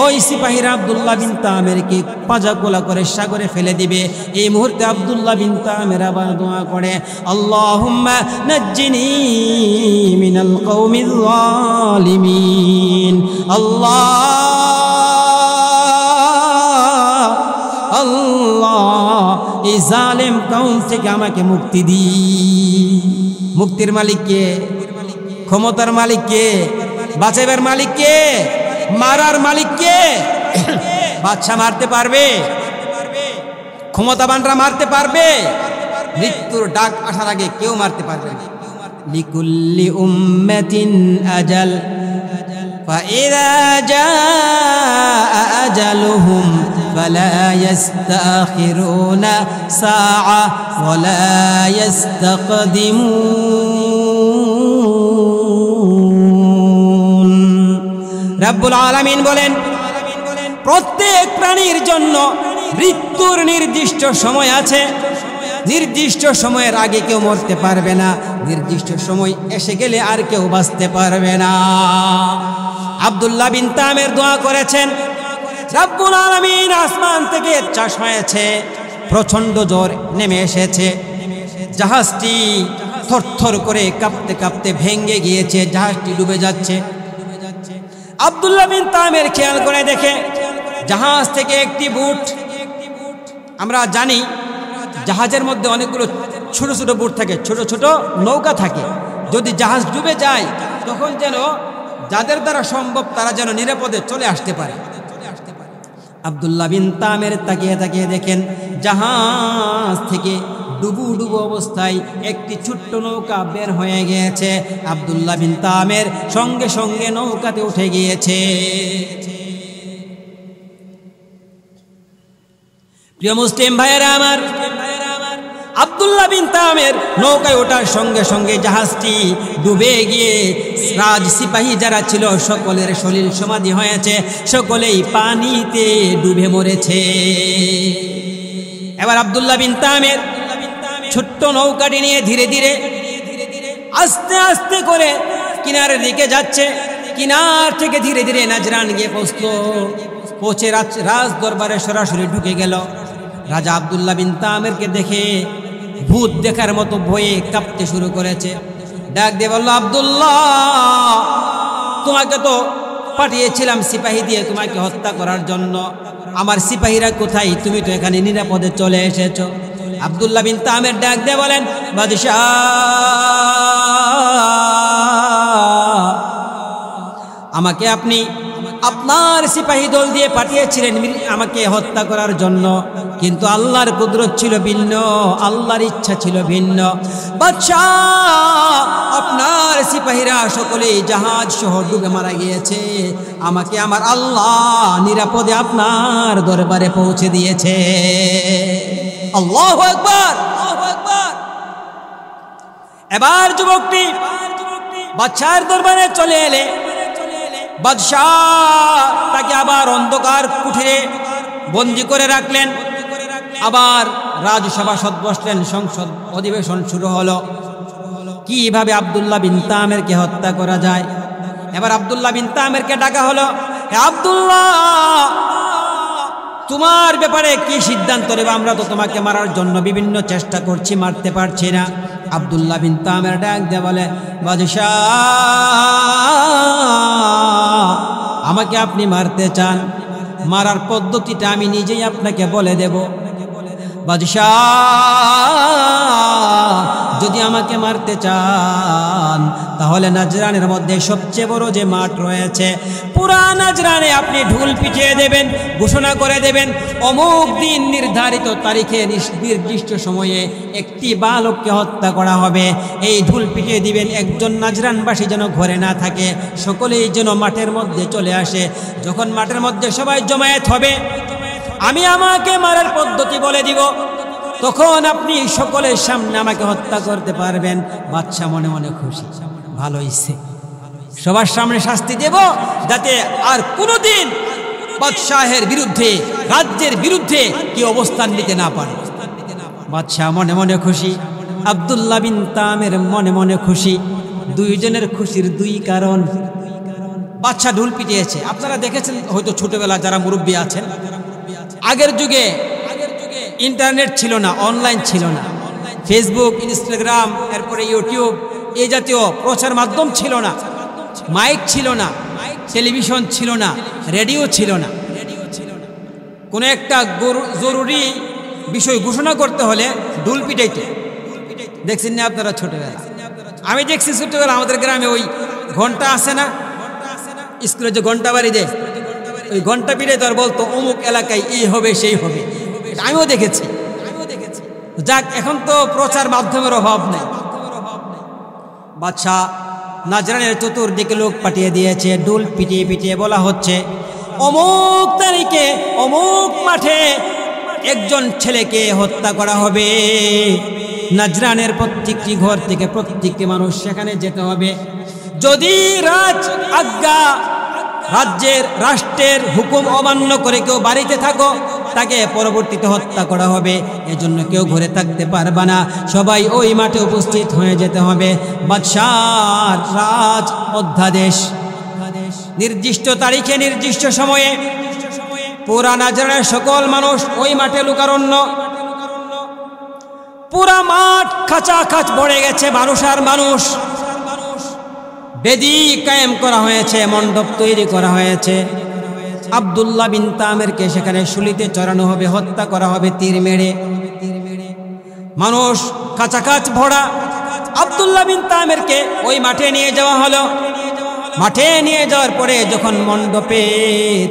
ওই সিপাহীরা আব্দুল্লাহ বিন তামেরকে পাজা কোলা করে সাগরে ফেলে দিবে। এই মুহূর্তে আব্দুল্লাহ বিন তামের আবার দোয়া করে, আল্লাহুম্মা নাজ্জিনি মিনাল কওমিজ যালিমিন, আল্লাহ আল্লাহ এই জালেম কওম থেকে আমাকে মুক্তি দি। মুক্তির মালিক কে? ক্ষমতার মালিক কে? বাঁচাবার মালিক কে? মারার মালিক কে? বাদশা মারতে পারবে? ক্ষমতাবানরা মারতে পারবে? মৃত্যুর ডাক আসার আগে কেউ মারতে পারবে না। লিকুল্লি উম্মাতিন আজাল فإذا جاء أجلهم فلا يستأخرون ساعة ولا يستقدمون। রব্বুল আলামিন বলেন, প্রত্যেক প্রাণীর জন্য মৃত্যুর নির্দিষ্ট সময় আছে। নির্দিষ্ট সময়ের আগে কেউ মরতে পারবে না, নির্দিষ্ট সময় এসে গেলে আর কেউ বাঁচতে পারবে না। আব্দুল্লাহ বিন তামের দোয়া করেছেন, রব্বুল আলামিন আসমান থেকে চাষ হয়েছে, প্রচন্ড জ্বর নেমে এসেছে, জাহাজটি থরথর করে কাঁপতে কাঁপতে ভেঙে গিয়েছে, জাহাজটি ডুবে যাচ্ছে। আব্দুল্লাহ বিন তামের খেয়াল করে দেখে জাহাজ থেকে একটি বুট, আমরা জানি জাহাজের মধ্যে অনেকগুলো ছোট ছোট বুট থাকে, ছোট ছোট নৌকা থাকে। যদি জাহাজ ডুবে যায় তখন যেন যাদের দ্বারা সম্ভব তারা যেন নিরাপদে চলে আসতে পারে। আব্দুল্লাহ বিন তামের তাকিয়ে তাকিয়ে দেখেন জাহাজ থেকে ডুবু ডুবু অবস্থায় একটি ছোট্ট নৌকা বের হয়ে গিয়েছে। আব্দুল্লাহ বিন তামের সঙ্গে সঙ্গে নৌকাতে উঠে গিয়েছে। প্রিয় মুসলিম ভাইয়েরা আমার, আব্দুল্লাহ আব্দুল্লাহ বিন তামের নৌকায় ওঠার সঙ্গে সঙ্গে জাহাজটি ডুবে গিয়ে রাজ সিপাহী যারা ছিল সকলের সলিল সমাধি হয়েছে, সকলেই পানিতে ডুবে মরেছে। এবার আব্দুল্লাহ বিন তামের ছোট্ট নৌকাটি নিয়ে ধীরে ধীরে আস্তে আস্তে করে কিনারের দিকে যাচ্ছে। কিনার থেকে ধীরে ধীরে নাজরান গিয়ে পৌঁছে রাজ দরবারে সরাসরি ঢুকে গেল। রাজা আব্দুল্লাহ বিন তামেরকে দেখে ভূত দেখার মতো ভয়ে কাঁপতে শুরু করেছে। ডাক দিয়ে বলল, আব্দুল্লাহ, তোমাকে তো পাঠিয়েছিলাম সিপাহী দিয়ে তোমাকে হত্যা করার জন্য, আমার সিপাহীরা কোথায়? তুমি তো এখানে নিরাপদে চলে এসেছো। আব্দুল্লাহ বিন তামের ডাক দিয়ে বলেন, বাদশাহ, আমাকে আপনি আপনার সিপাহী দল দিয়ে পাঠিয়েছিলেন আমাকে হত্যা করার জন্য, কিন্তু আল্লাহর কুদরত ছিল ভিন্ন, আল্লাহর ইচ্ছা ছিল ভিন্ন। বাদশাহ, আপনার সিপাহীরা সকলেই জাহাজ সহ ডুবে মারা গিয়েছে, আমাকে আমার আল্লাহ নিরাপদে আপনার দরবারে পৌঁছে দিয়েছে। আল্লাহু আকবার। এবার যুবকটি বাদশার দরবারে চলে এলে বাদশাহ তাকে আবার অন্ধকার কুঠিরে বন্দী করে রাখলেন। আবার রাজসভা বসলেন, সংসদ অধিবেশন শুরু হলো, কিভাবে আব্দুল্লাহ বিন তামেরকে হত্যা করা যায়। এবার আব্দুল্লাহ বিন তামেরকে ডাকা হলো, হে আব্দুল্লাহ, তোমার ব্যাপারে কি সিদ্ধান্ত নেব? আমরা তো তোমাকে মারার জন্য বিভিন্ন চেষ্টা করছি, মারতে পারছি না। আব্দুল্লাহ বিন তামের ডাক দিয়ে বলে, বাদশাহ, আমাকে আপনি মারতে চান, মারার পদ্ধতিটা আমি নিজেই আপনাকে বলে দেব। বাদশাহ, যদি আমাকে মারতে চান তাহলে নাজরানের মধ্যে সবচেয়ে বড় যে মাঠ রয়েছে, পুরা নাজরানে আপনি ঢোল পিটিয়ে দেবেন, ঘোষণা করে দেবেন অমুক দিন নির্ধারিত তারিখে নির্দিষ্ট সময়ে একটি বালককে হত্যা করা হবে। এই ঢোল পিটিয়ে দিবেন, একজন নাজরানবাসী যেন ঘরে না থাকে, সকলেই যেন মাঠের মধ্যে চলে আসে। যখন মাঠের মধ্যে সবাই জমায়েত হবে, আমি আমাকে মারার পদ্ধতি বলে দিব, তখন আপনি সকলের সামনে আমাকে হত্যা করতে পারবেন। বাদশা মনে মনে খুশি, ভালো হইছে, সবার সামনে শাস্তি দেব যাতে আর কোনোদিন বাদশাহের বিরুদ্ধে, রাজ্যের বিরুদ্ধে কি অবস্থান নিতে না পারে। বাদশাহ মনে মনে খুশি, আব্দুল্লাহ বিন তামের মনে মনে খুশি। দুইজনের খুশির দুই কারণ। বাদশা ঢোল পিটিয়েছে, আপনারা দেখেছেন হয়তো ছোটবেলা যারা মুরব্বী আছেন, আগের যুগে ইন্টারনেট ছিল না, অনলাইন ছিল না, ফেসবুক, ইনস্টাগ্রাম, এরপরে ইউটিউব, এই জাতীয় প্রচার মাধ্যম ছিল না, মাইক ছিল না, টেলিভিশন ছিল না, রেডিও ছিল না। কোনো একটা জরুরি বিষয় ঘোষণা করতে হলে ঢোল পিটাইতো। দেখছেন না আপনারা ছোটবেলা? আমি দেখছি ছোটবেলা আমাদের গ্রামে ওই ঘন্টা আছে না, স্কুলে যে ঘন্টা বাড়ি দেয়, ওই ঘন্টা পিটাইতো আর বলতো অমুক এলাকায় এই হবে সেই হবে। আমিও দেখেছি। যাক, এখন তো প্রচার মাধ্যমের অভাব নেই। বাদশাহ নাজরানের চতুর্দিকে লোক পাঠিয়ে দিয়েছে, ঢোল পিটিয়ে পিটিয়ে বলা হচ্ছে অমুক তারিখে অমুক মাঠে একজন ছেলেকে হত্যা করা হবে। নাজরানের প্রত্যেকটি ঘর থেকে প্রত্যেকটি মানুষ সেখানে যেতে হবে। যদি রাষ্ট্রের হুকুম অমান্য করে কেউ বাড়িতে থাকো, তাকে পরবর্তীতে হত্যা করা হবে। এজন্য কেউ ঘরে থাকতে পারবে না, সবাই ওই মাঠে উপস্থিত হয়ে যেতে হবে। বাদশাহর রাজ অধ্যাদেশ, নির্দিষ্ট তারিখে নির্দিষ্ট সময়ে পুরা নাজরানের সকল মানুষ ওই মাঠে লুকারণ্য। পুরা মাঠ খাঁচাখাচ ভরে গেছে মানুষ আর মানুষ। বেদি কায়েম করা হয়েছে, মণ্ডপ তৈরি করা হয়েছে। আব্দুল্লাহ বিন তামেরকে সেখানে শুলিতে চড়ানো হবে, হত্যা করা হবে তীর মেরে। মানুষ কাছাকাছ ভরা। আব্দুল্লাহ বিন তামেরকে ওই মাঠে নিয়ে যাওয়া হলো। মাঠে নিয়ে যাওয়ার পরে যখন মণ্ডপে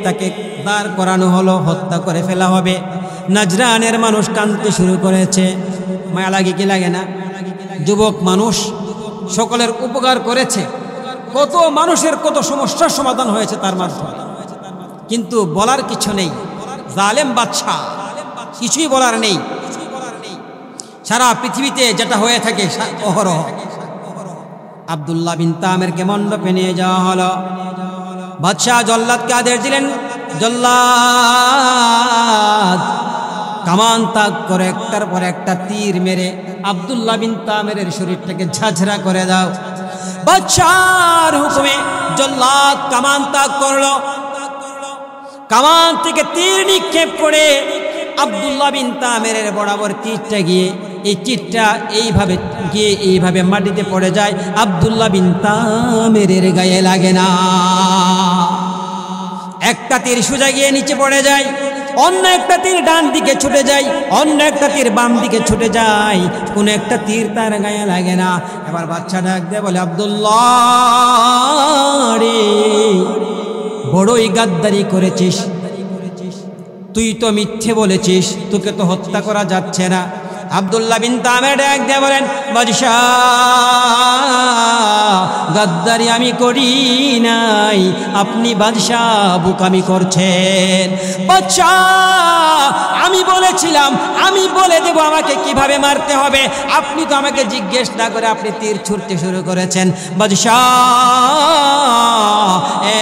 তাকে দাঁড় করানো হলো, হত্যা করে ফেলা হবে, নাজরানের মানুষ কাঁদতে শুরু করেছে। মায়া লাগে কি লাগে না? যুবক মানুষ, সকলের উপকার করেছে, কত মানুষের কত সমস্যার সমাধান হয়েছে তার মাধ্যমে, কিন্তু বলার কিছু নেই। জালেম বাদশা, কিছুই বলার নেই। সারা পৃথিবীতে যেটা হয়ে থাকে অহরহ। আব্দুল্লাহ বিন তামেরকে মণ্ডপে নিয়ে যাওয়া হলো। বাদশাহ জল্লাদকে আদেশ দিলেন, জল্লাদ কামান তাক করে একটার পর একটা তীর মেরে আব্দুল্লাহ বিন তামেরের শরীরটাকে ঝাঁঝরা করে দাও। বাদশাহর হুকুমে জল্লাদ কামান তাক করলো। কামান থেকে তীর নিক্ষেপ করে আব্দুল্লাহ বিন তামেরের বরাবর তীরটা গিয়ে এই তীরটা এইভাবে গিয়ে এইভাবে মাটিতে পড়ে যায়, আব্দুল্লাহ বিন তামেরের গায়ে লাগে না। একটা তীর সোজা গিয়ে নিচে পড়ে যায়, অন্য একটা তীর ডান দিকে ছুটে যায়, অন্য একটা তীর বাম দিকে ছুটে যায়, কোন একটা তীর তার গায়ে লাগে না। এবার বাচ্চা ডাক দিয়ে বলে, আব্দুল্লাহ রে, বড়ই গাদ্দারি করেছিস, তুই তো মিথ্যে বলেছিস, তোকে তো হত্যা করা যাচ্ছে না। আব্দুল্লাহ বিন তামের ডাক দিয়ে বলেন, বাদশাহ গাদ্দারি আমি করি নাই, আপনি বাদশাহ বুকামি করছেন। বাদশাহ আমি বলেছিলাম আমি বলে দেব আমাকে কিভাবে মারতে হবে, আপনি তো আমাকে জিজ্ঞেস না করে আপনি তীর ছুঁড়তে শুরু করেছেন। বাদশাহ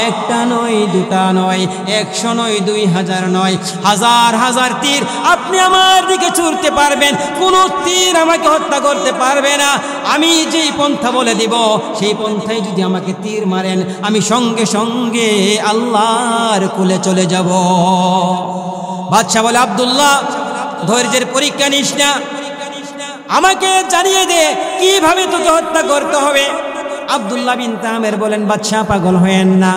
একটা নয়, দুটা নয়, 100 নয়, 2000 নয়, হাজার হাজার তীর আপনি আমার দিকে ছুঁড়তে পারবেন, কোনো তীর আমাকে হত্যা করতে পারবে না। আমি যেই পন্থা বলে দিব সেই পন্থায় যদি আমাকে তীর মারেন, আমি সঙ্গে সঙ্গে আল্লাহর কোলে চলে যাব। বাদশা বলে, আব্দুল্লাহ ধৈর্যের পরীক্ষা নিস না, আমাকে জানিয়ে দে কিভাবে তোকে হত্যা করতে হবে। আব্দুল্লাহ বিন তামের বলেন, বাদশা পাগল হয়েন না,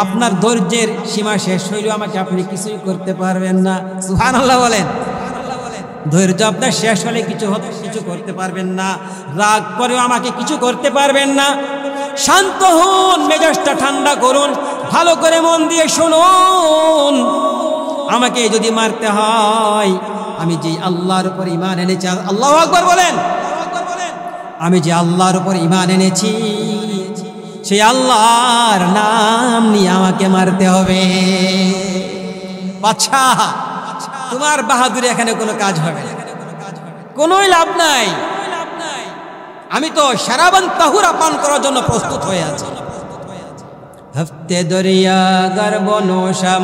আপনার ধৈর্যের সীমা শেষ হইল, আমাকে আপনি কিছুই করতে পারবেন না। সুবহানাল্লাহ বলেন। ধৈর্য আপনার শেষ হলে কিছু করতে পারবেন না, রাগ করেও আমাকে কিছু করতে পারবেন না। শান্ত হন, মেজাজটা ঠান্ডা করুন, ভালো করে মন দিয়ে শুনুন। আমাকে যদি মারতে হয়, আমি যে আল্লাহর উপর ঈমান এনেছি, আল্লাহু আকবার বলেন, আমি যে আল্লাহর উপর ঈমান এনেছি সেই আল্লাহর নাম নিয়ে আমাকে মারতে হবে। বাদশা তোমার বাহাদুরি এখানে কোনো কাজ হবে না, কোনোই লাভ নাই। আমি তো শারাবান তাহুরা পান করার জন্য প্রস্তুত হয়ে আছি। হফতে দরিয়া গর্ব নোশম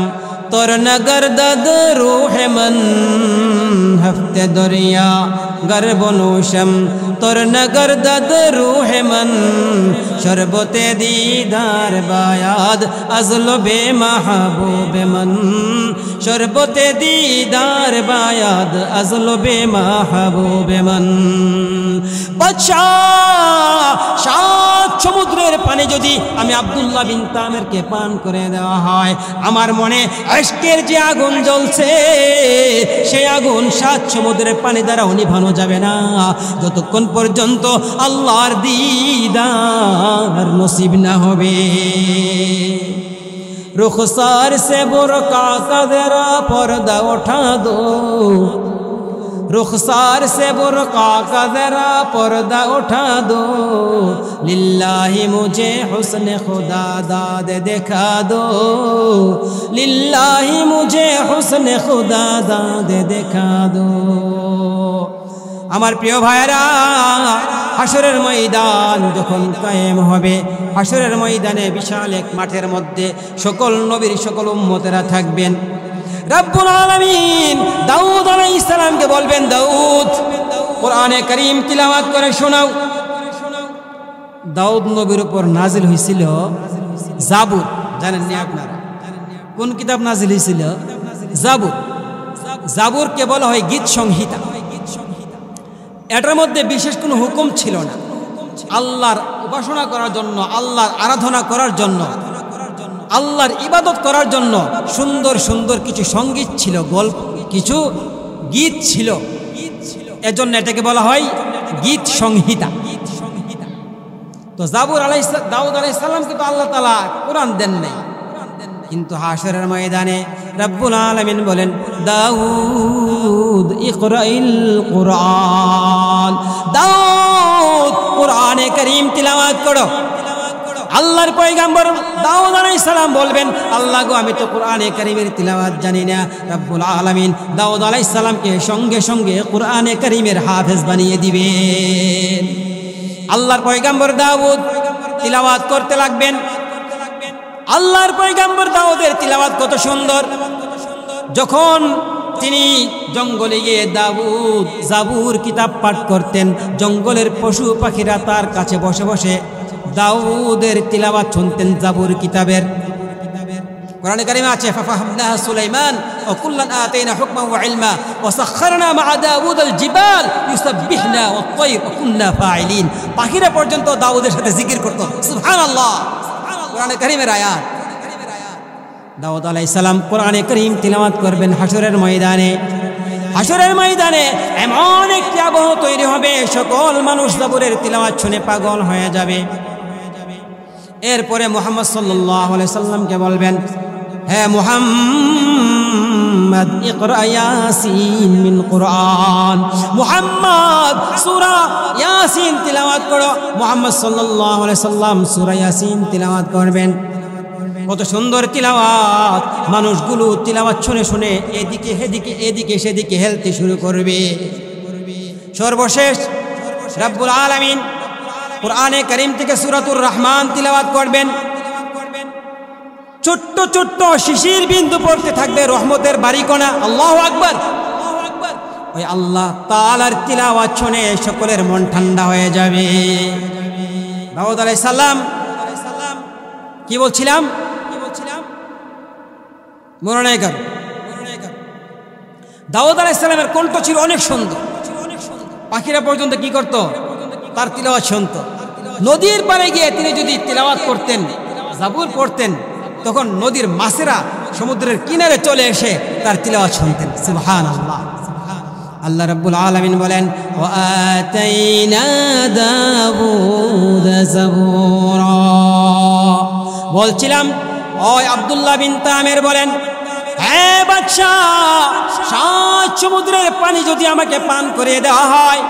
তোর নগর দদ রূহে মন, হফতে দরিয়া গর্ব নোশম তোর নগর দদ রূহে মন, শরবতে দিদার বায়াদ আজল বে মাহবুব মন, শরবতে দিদার বায়াদ আজল বে মাহবুব মন। বাদশাহ 7 সমুদ্রের পানি যদি আমি আব্দুল্লাহ বিন তামেরকে পান করে দেওয়া হয়, আমার মনে আশকের যে আগুন জ্বলছে সেই আগুন 7 সমুদ্রের পানি দ্বারা নিভানো যাবে না, যতক্ষণ পর্যন্ত আল্লাহর দিদার নসিব না হবে। रुखसार से बुरका का जरा पर्दा उठा दो, रुखसार से बुरका का जरा पर्दा उठा दो, लिल्लाही मुझे हुस्न खुदा दाद दिखा दो, लिल्लाही मुझे हुस्न खुदा दाद दिखा दो। আমার প্রিয় ভাইরা, হাসরের ময়দান যখন কায়েম হবে, হাসরের ময়দানে বিশাল এক মাঠের মধ্যে সকল নবীর সকল উম্মতেরা থাকবেন। রব্বুল আলামিন দাউদ আলাইহিস সালামকে বলবেন, দাউদ কোরআনে কারীম তিলাওয়াত করে শোনাও। দাউদ নবীর উপর নাজিল হয়েছিল জাবুর, জানেন না আপনারা? কোন কিতাব নাজিল হয়েছিল? জাবুর। জাবুরকে বলা হয় গীত সংহিতা। এটার মধ্যে বিশেষ কোনো হুকুম ছিল না, আল্লাহর উপাসনা করার জন্য, আল্লাহর আরাধনা করার জন্য, আল্লাহর ইবাদত করার জন্য সুন্দর সুন্দর কিছু সঙ্গীত ছিল, গল্প কিছু গীত ছিল, এজন্য এটাকে বলা হয় গীত সংহিতা। তো জাবুর দাউদ আলাইহিস সালামকে তো আল্লাহ তাআলা কোরআন দেন নাই, কিন্তু হাশরের ময়দানে রব্বুল আলামিন বলেন, দাউদ ইকরাইল কুরআন, দাউদ কোরআনে কারীম তিলাওয়াত করো। আল্লাহর পয়গম্বর দাউদ আলাইহিস সালাম বলবেন, আল্লাহ গো আমি তো কোরআনে কারীমের তিলাওয়াত জানি না। রব্বুল আলামিন দাউদ আলাইহিস সালামকে সঙ্গে সঙ্গে কোরআনে কারীমের হাফেজ বানিয়ে দিবেন। আল্লাহর পয়গম্বর দাউদ তিলাওয়াত করতে লাগবেন। আল্লাহর পয়গম্বর দাউদের তিলাওয়াত কত সুন্দর। যখন তিনি জঙ্গলে গিয়ে দাউদ জাবুর কিতাব পাঠ করতেন, জঙ্গলের পশু পাখিরা তার কাছে বসে বসে দাউদের তিলাওয়াত শুনতেন জাবুর কিতাবের। কোরআনে কারিমে আছে, ফাফাহামনাহা সুলাইমান ওয়া কুল্লান আতাইনা হুকমান ওয়া ইলমা ওয়া সাখখারনা মা দাউদাল জিবাল ইউসাব্বিহনা ওয়াত তায়র ওয়া কুন্না ফাইলিন। পাখিরা পর্যন্ত দাউদের সাথে জিকির করত। সুবহানাল্লাহ, কোরআনে কারিমের আয়াত। দাউদ আলাইহিস সালাম কোরআনে কারীম তিলাওয়াত করবেন হাশরের ময়দানে। হাশরের ময়দানে এমন একটি আবহ তৈরি হবে, সকল মানুষ জাবুরের তিলাওয়াত শুনে পাগল হয়ে যাবে। এরপরে মুহাম্মদ সাল্লাল্লাহু আলাইহি সাল্লামকে বলবেন, হে মুহাম্মদ ইকরা ইয়াসিন মিন কুরআন, মুহাম্মদ সূরা ইয়াসিন তিলাওয়াত করো। মুহাম্মদ সাল্লাল্লাহু আলাইহি সাল্লাম সূরা ইয়াসিন তিলাওয়াত করবেন। কত সুন্দর তিলাওয়াত। মানুষগুলো তিলাওয়াত শুনে শুনে এদিকে সেদিকে এদিকে সেদিকে হেলতে শুরু করবে। সর্বশেষ রব্বুল আলামিন কোরআনে কারীম থেকে সূরাতুর রহমান তিলাওয়াত করবেন। ছোট্ট ছোট্ট শিশির বিন্দু পড়তে থাকবে রহমতের বারিকণা। আল্লাহু আকবার। ওই আল্লাহ তাআলার তিলাওয়াত শুনে সকলের মন ঠান্ডা হয়ে যাবে। দাউদ আলাইহিস সালাম কি বলছিলাম মনে নাই কারো? দাউদ আলাইহিস সালামের কণ্ঠ ছিল অনেক সুন্দর। পাখিরা পর্যন্ত কি করত? তার তিলাওয়াত শুনত। নদীর পাড়ে গিয়ে তিনি যদি তিলাওয়াত করতেন, জাবুর পড়তেন, তখন নদীর মাছেরা সমুদ্রের কিনারে চলে এসে তার তিলাওয়াত শুনতেন। সুবহানাল্লাহ। আল্লাহ রাব্বুল আলামিন বলেন, ওয়া আতাইনা দাউদ জাবুরা। বলছিলাম ওই আব্দুল্লাহ বিন তামির বলেন, হে বাদশাহ, সাত সমুদ্রের পানি যদি আমাকে পান করিয়ে দেওয়া হয়,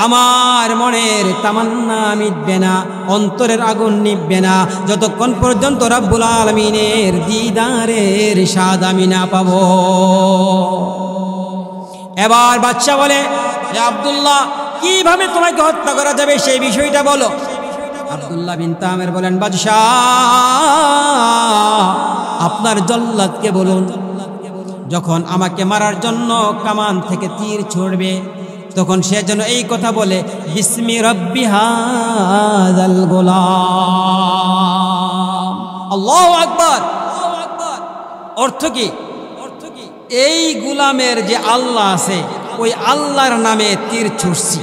আমার মনের তামান্না মিটবে না, অন্তরের আগুন নিভবে না, যতক্ষণ পর্যন্ত রব্বুল আলামিনের দিদারের স্বাদ আমি না পাবো। এবার বাদশাহ বলে, হে আব্দুল্লাহ, কিভাবে তোমাকে হত্যা করা যাবে সেই বিষয়টা বলো। আব্দুল্লাহ বিন তামির বলেন, বাদশাহ, আপনার জল্লাদকে বলুন, যখন আমাকে মারার জন্য কামান থেকে তীর ছুড়বে, তখন সে যেন এই কথা বলে, বিসমি রব্বি হাযাল গোলাম। আল্লাহু আকবার। অর্থ কি? এই গোলামের যে আল্লাহ আছে, ওই আল্লাহর নামে তীর ছুড়ছি।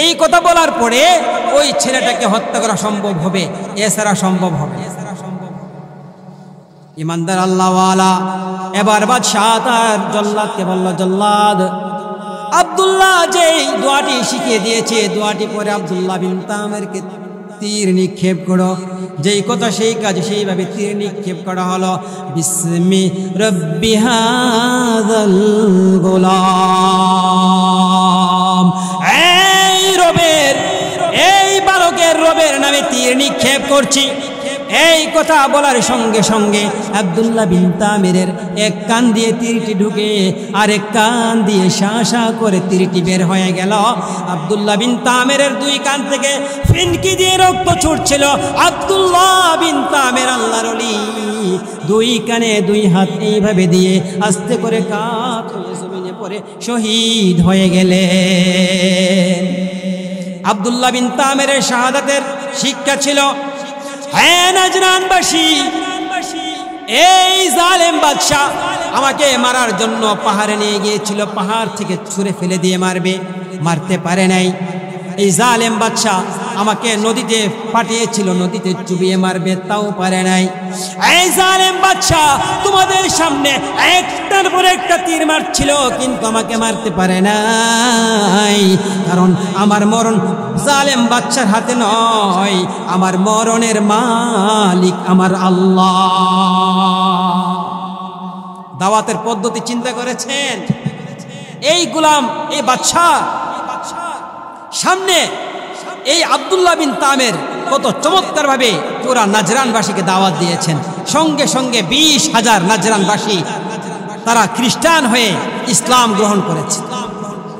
এই কথা বলার পরে ওই ছেলেটাকে হত্যা করা সম্ভব হবে, এছাড়া সম্ভব হবে। ইমানদার আল্লাহওয়ালা। এবার বাদশাহ তার জল্লাদকে বলল, জল্লাদ, আব্দুল্লাহ যেই দোয়াটি শিখিয়ে দিয়েছে, দোয়াটি পরে আব্দুল্লাহ বিন তামিরকে তীর নিক্ষেপ করো। যেই কথা সেই কাজ, সেইভাবে তীর নিক্ষেপ করা হলো। বিসমি রব্বি হাযাল গোলাম। এই রবের, এই বালকের রবের নামে তীর নিক্ষেপ করছি। এই কথা বলার সঙ্গে সঙ্গে আব্দুল্লাহ বিন তামিরের এক কান দিয়ে তীরটি ঢুকে আরেক কান দিয়ে শাঁ করে তীরটি বের হয়ে গেল। আব্দুল্লাহ বিন তামিরের দুই কান থেকে ফিনকি দিয়ে রক্ত ছুটছিল। আব্দুল্লাহ বিন তামির আল্লাহর ওলি দুই কানে দুই হাত এইভাবে দিয়ে আস্তে করে কাত হয়ে জমিনে পড়ে শহীদ হয়ে গেলেন। আব্দুল্লাহ বিন তামিরের শাহাদাতের শিক্ষা ছিল, হ্যাঁ নাজরানবাসী, এই জালেম বাদশা আমাকে মারার জন্য পাহাড়ে নিয়ে গিয়েছিল, পাহাড় থেকে ছুঁড়ে ফেলে দিয়ে মারবে, মারতে পারে নাই। এই জালেম বাদশা আমাকে নদীতে পাঠিয়েছিল, নদীতে চুবিয়ে মারবে, তাও পারে নাই। এই জালেম বাদশা তোমাদের সামনে একটার পর একটা তীর মারছিল, কিন্তু আমাকে মারতে পারে নাই, কারণ আমার মরণ জালেম বাদশার হাতে নয়, আমার মরণের মালিক আমার আল্লাহ। দাওয়াতের পদ্ধতি চিন্তা করেছেন? এই গোলাম, এই বাদশা সামনে এই আব্দুল্লাহ বিন তামির কত চমৎকারভাবে পুরা নাজরানবাসীকে দাওয়াত দিয়েছেন। সঙ্গে সঙ্গে 20,000 নাজরানবাসী তারা খ্রিস্টান হয়ে ইসলাম গ্রহণ করেছে।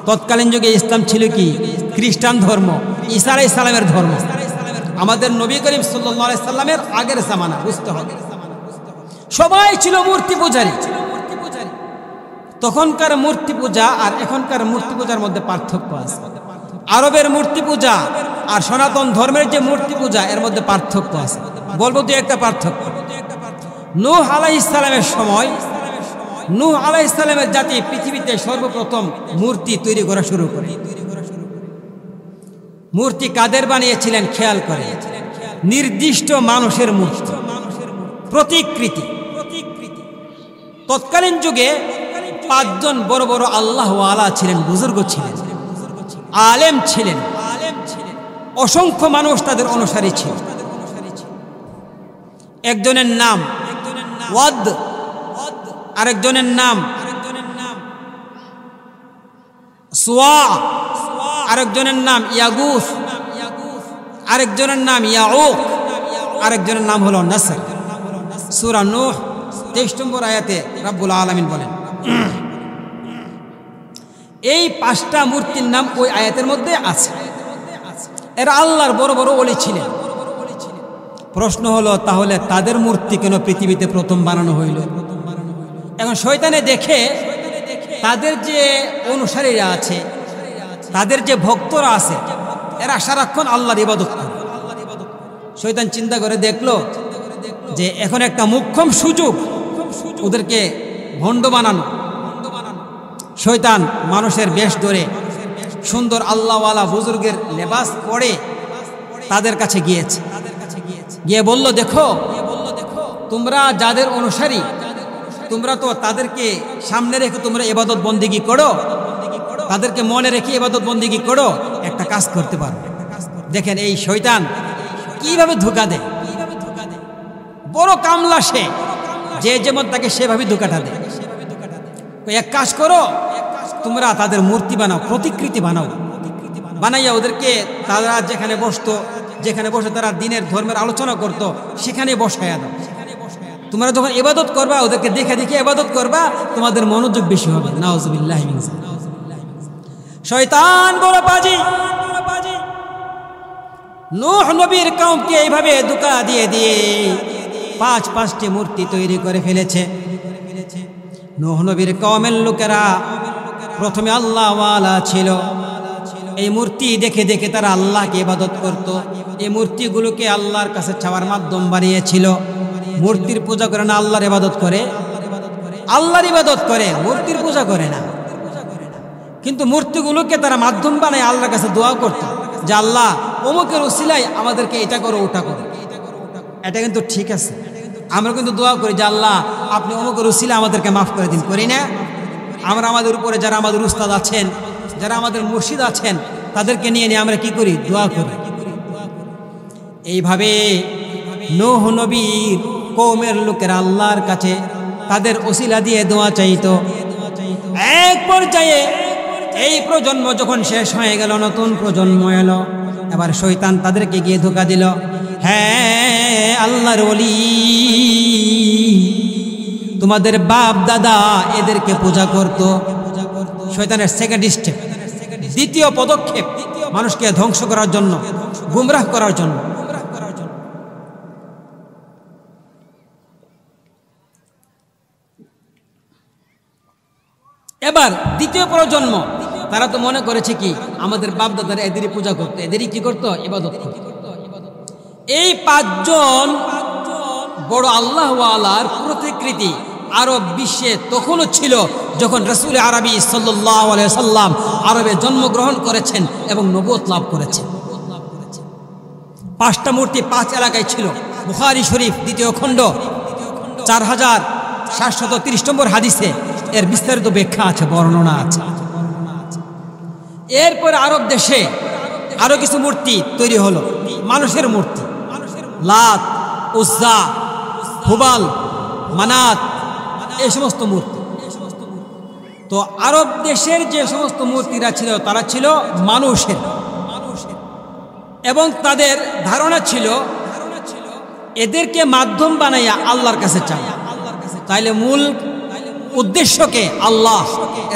তৎকালীন যুগে ইসলাম ছিল কি? খ্রিস্টান ধর্ম, ঈসা আলাইহিস সালামের ধর্ম। আমাদের নবী করিম সাল্লাল্লাহু আলাইহি সাল্লামের আগের জামানা, বুঝতে হবে। সবাই ছিল মূর্তি পূজারী। তখনকার মূর্তি পূজা আর এখনকার মূর্তি পূজার মধ্যে পার্থক্য আছে। আরবের মূর্তি পূজা আর সনাতন ধর্মের যে মূর্তি পূজা, এর মধ্যে পার্থক্য আছে। বলবো তো একটা পার্থক্য। নূহ আলাইহিস সালামের সময় নূহ আলাইহিস সালামের জাতি পৃথিবীতে সর্বপ্রথম মূর্তি তৈরি করা শুরু করে। মূর্তি কাদের বানিয়েছিলেন খেয়াল করে? নির্দিষ্ট মানুষের মূর্তি, প্রতিকৃতি। তৎকালীন যুগে 5 জন বড় বড় আল্লাহ ওয়ালা ছিলেন, বুজুর্গ ছিলেন, আলেম ছিলেন। অসংখ্য মানুষ তাদের অনুসারী ছিল। একজনের নাম ওয়াদ, আরেকজনের নাম সুয়া, আরেকজনের নাম ইয়াগুস, আরেকজনের নাম ইয়াউক, আরেকজনের নাম হলো নাসর। সূরা নূহ 23 নম্বর আয়াতে রব্বুল আলামিন বলেন, এই 5টা মূর্তির নাম ওই আয়াতের মধ্যে আছে। এরা আল্লাহর বড় বড় ওলি ছিলেন। প্রশ্ন হলো, তাহলে তাদের মূর্তি কেন পৃথিবীতে প্রথম বানানো হইল? এখন শয়তানে দেখে তাদের যে অনুসারীরা আছে, তাদের যে ভক্তরা আছে, এরা সারাক্ষণ আল্লাহর ইবাদত করে। শয়তান চিন্তা করে দেখলো যে এখন একটা মোক্ষম সুযোগ ওদেরকে ভণ্ড বানানো। শয়তান মানুষের বেশ ধরে সুন্দর আল্লাহওয়ালা বুজুর্গের লেবাস পরে তাদের কাছে গিয়েছে। গিয়ে বলল, দেখো তোমরা যাদের অনুসারী, তোমরা তো তাদেরকে সামনে রেখে তোমরা ইবাদত বন্দেগী করো, তাদেরকে মনে রেখে ইবাদত বন্দেগী করো। একটা কাজ করতে পারো। দেখেন এই শয়তান কিভাবে ধোঁকা দেয়। বড় কামলা সে, যে যেমন তাকে সেভাবে ধোঁকাটা দেয়। এক কাজ করো, তোমরা তাদের মূর্তি বানাও, প্রতিকৃতি বানাও, বানাইয়া ওদেরকে তারা যেখানে বসতো, যেখানে বসে তারা দিনের ধর্মের আলোচনা করত, সেখানে বসায়া দাও। তোমরা যখন ইবাদত করবা, ওদেরকে দেখে দেখে ইবাদত করবা, তোমাদের মনোযোগ বেশি হবে। নাউজুবিল্লাহি মিন যালিক। শয়তান বড় বাজি। নূহ নবীর কওমকে এইভাবে ধোঁকা দিয়ে দিয়ে 5টি মূর্তি তৈরি করে ফেলেছে। নূহ নবীর কওমের লোকেরা প্রথমে আল্লাহওয়ালা ছিল। এই মূর্তি দেখে দেখে তারা আল্লাহকে ইবাদত করত। এই মূর্তিগুলোকে আল্লাহর কাছে চাওয়ার মাধ্যম বানিয়েছিল। মূর্তির পূজা করে না, আল্লাহর ইবাদত করে। আল্লাহর ইবাদত করে, মূর্তির পূজা করে না। কিন্তু মূর্তিগুলোকে তারা মাধ্যম বানায় আল্লাহর কাছে দোয়া করত যে আল্লাহ অমুকের উসিলায় আমাদেরকে এটা করো, ওটা করো। এটা কিন্তু ঠিক আছে। আমরা কিন্তু দোয়া করি যে আল্লাহ আপনি অমুকের উসিলায় আমাদেরকে মাফ করে দিন, করি না? আমরা আমাদের উপরে যারা আমাদের উস্তাদ আছেন, যারা আমাদের মুর্শিদ আছেন, তাদেরকে নিয়ে আমরা কি করি? দোয়া করি। এইভাবে নূহ নবীর কওমের লোকেরা আল্লাহর কাছে তাদের ওসিলা দিয়ে দোয়া চাইতো। এক পর্যায়ে এই প্রজন্ম যখন শেষ হয়ে গেল, নতুন প্রজন্ম এলো। এবার শয়তান তাদেরকে গিয়ে ধোঁকা দিল, হ্যাঁ আল্লাহর ওলি, তোমাদের বাপ দাদা এদেরকে পূজা করত। শয়তানের সেকেন্ড স্টেপ, দ্বিতীয় পদক্ষেপ, মানুষকে ধ্বংস করার জন্য, গুমরাহ করার জন্য। এবার দ্বিতীয় প্রজন্ম, তারা তো মনে করেছে কি আমাদের বাপ দাদারা এদেরই পূজা করতো, এদেরই কি করতো? ইবাদত করতো। এই 5 জন বড় আল্লাহওয়ালার প্রতিকৃতি আরব বিশ্বে তখনও ছিল যখন রাসূল আরবি সাল্লাল্লাহু আলাইহি সাল্লাম আরবে জন্মগ্রহণ করেছেন এবং নবুয়ত লাভ করেছেন। 5টা মূর্তি 5 এলাকায় ছিল। বুখারী শরীফ 2য় খণ্ড 4730 নম্বর হাদিসে এর বিস্তারিত ব্যাখ্যা আছে, বর্ণনা আছে। এরপরে আরব দেশে আরো কিছু মূর্তি তৈরি হলো, মানুষের মূর্তি। লাত, উজ্জা, হুবাল, মানাত, এই সমস্ত মূর্তি। তো আরব দেশের যে সমস্ত মূর্তিরা ছিল, তারা ছিল মানুষের। এবং তাদের ধারণা ছিল এদেরকে মাধ্যম বানাইয়া আল্লাহর কাছে চাও, তাইলে মূল উদ্দেশ্যকে আল্লাহ,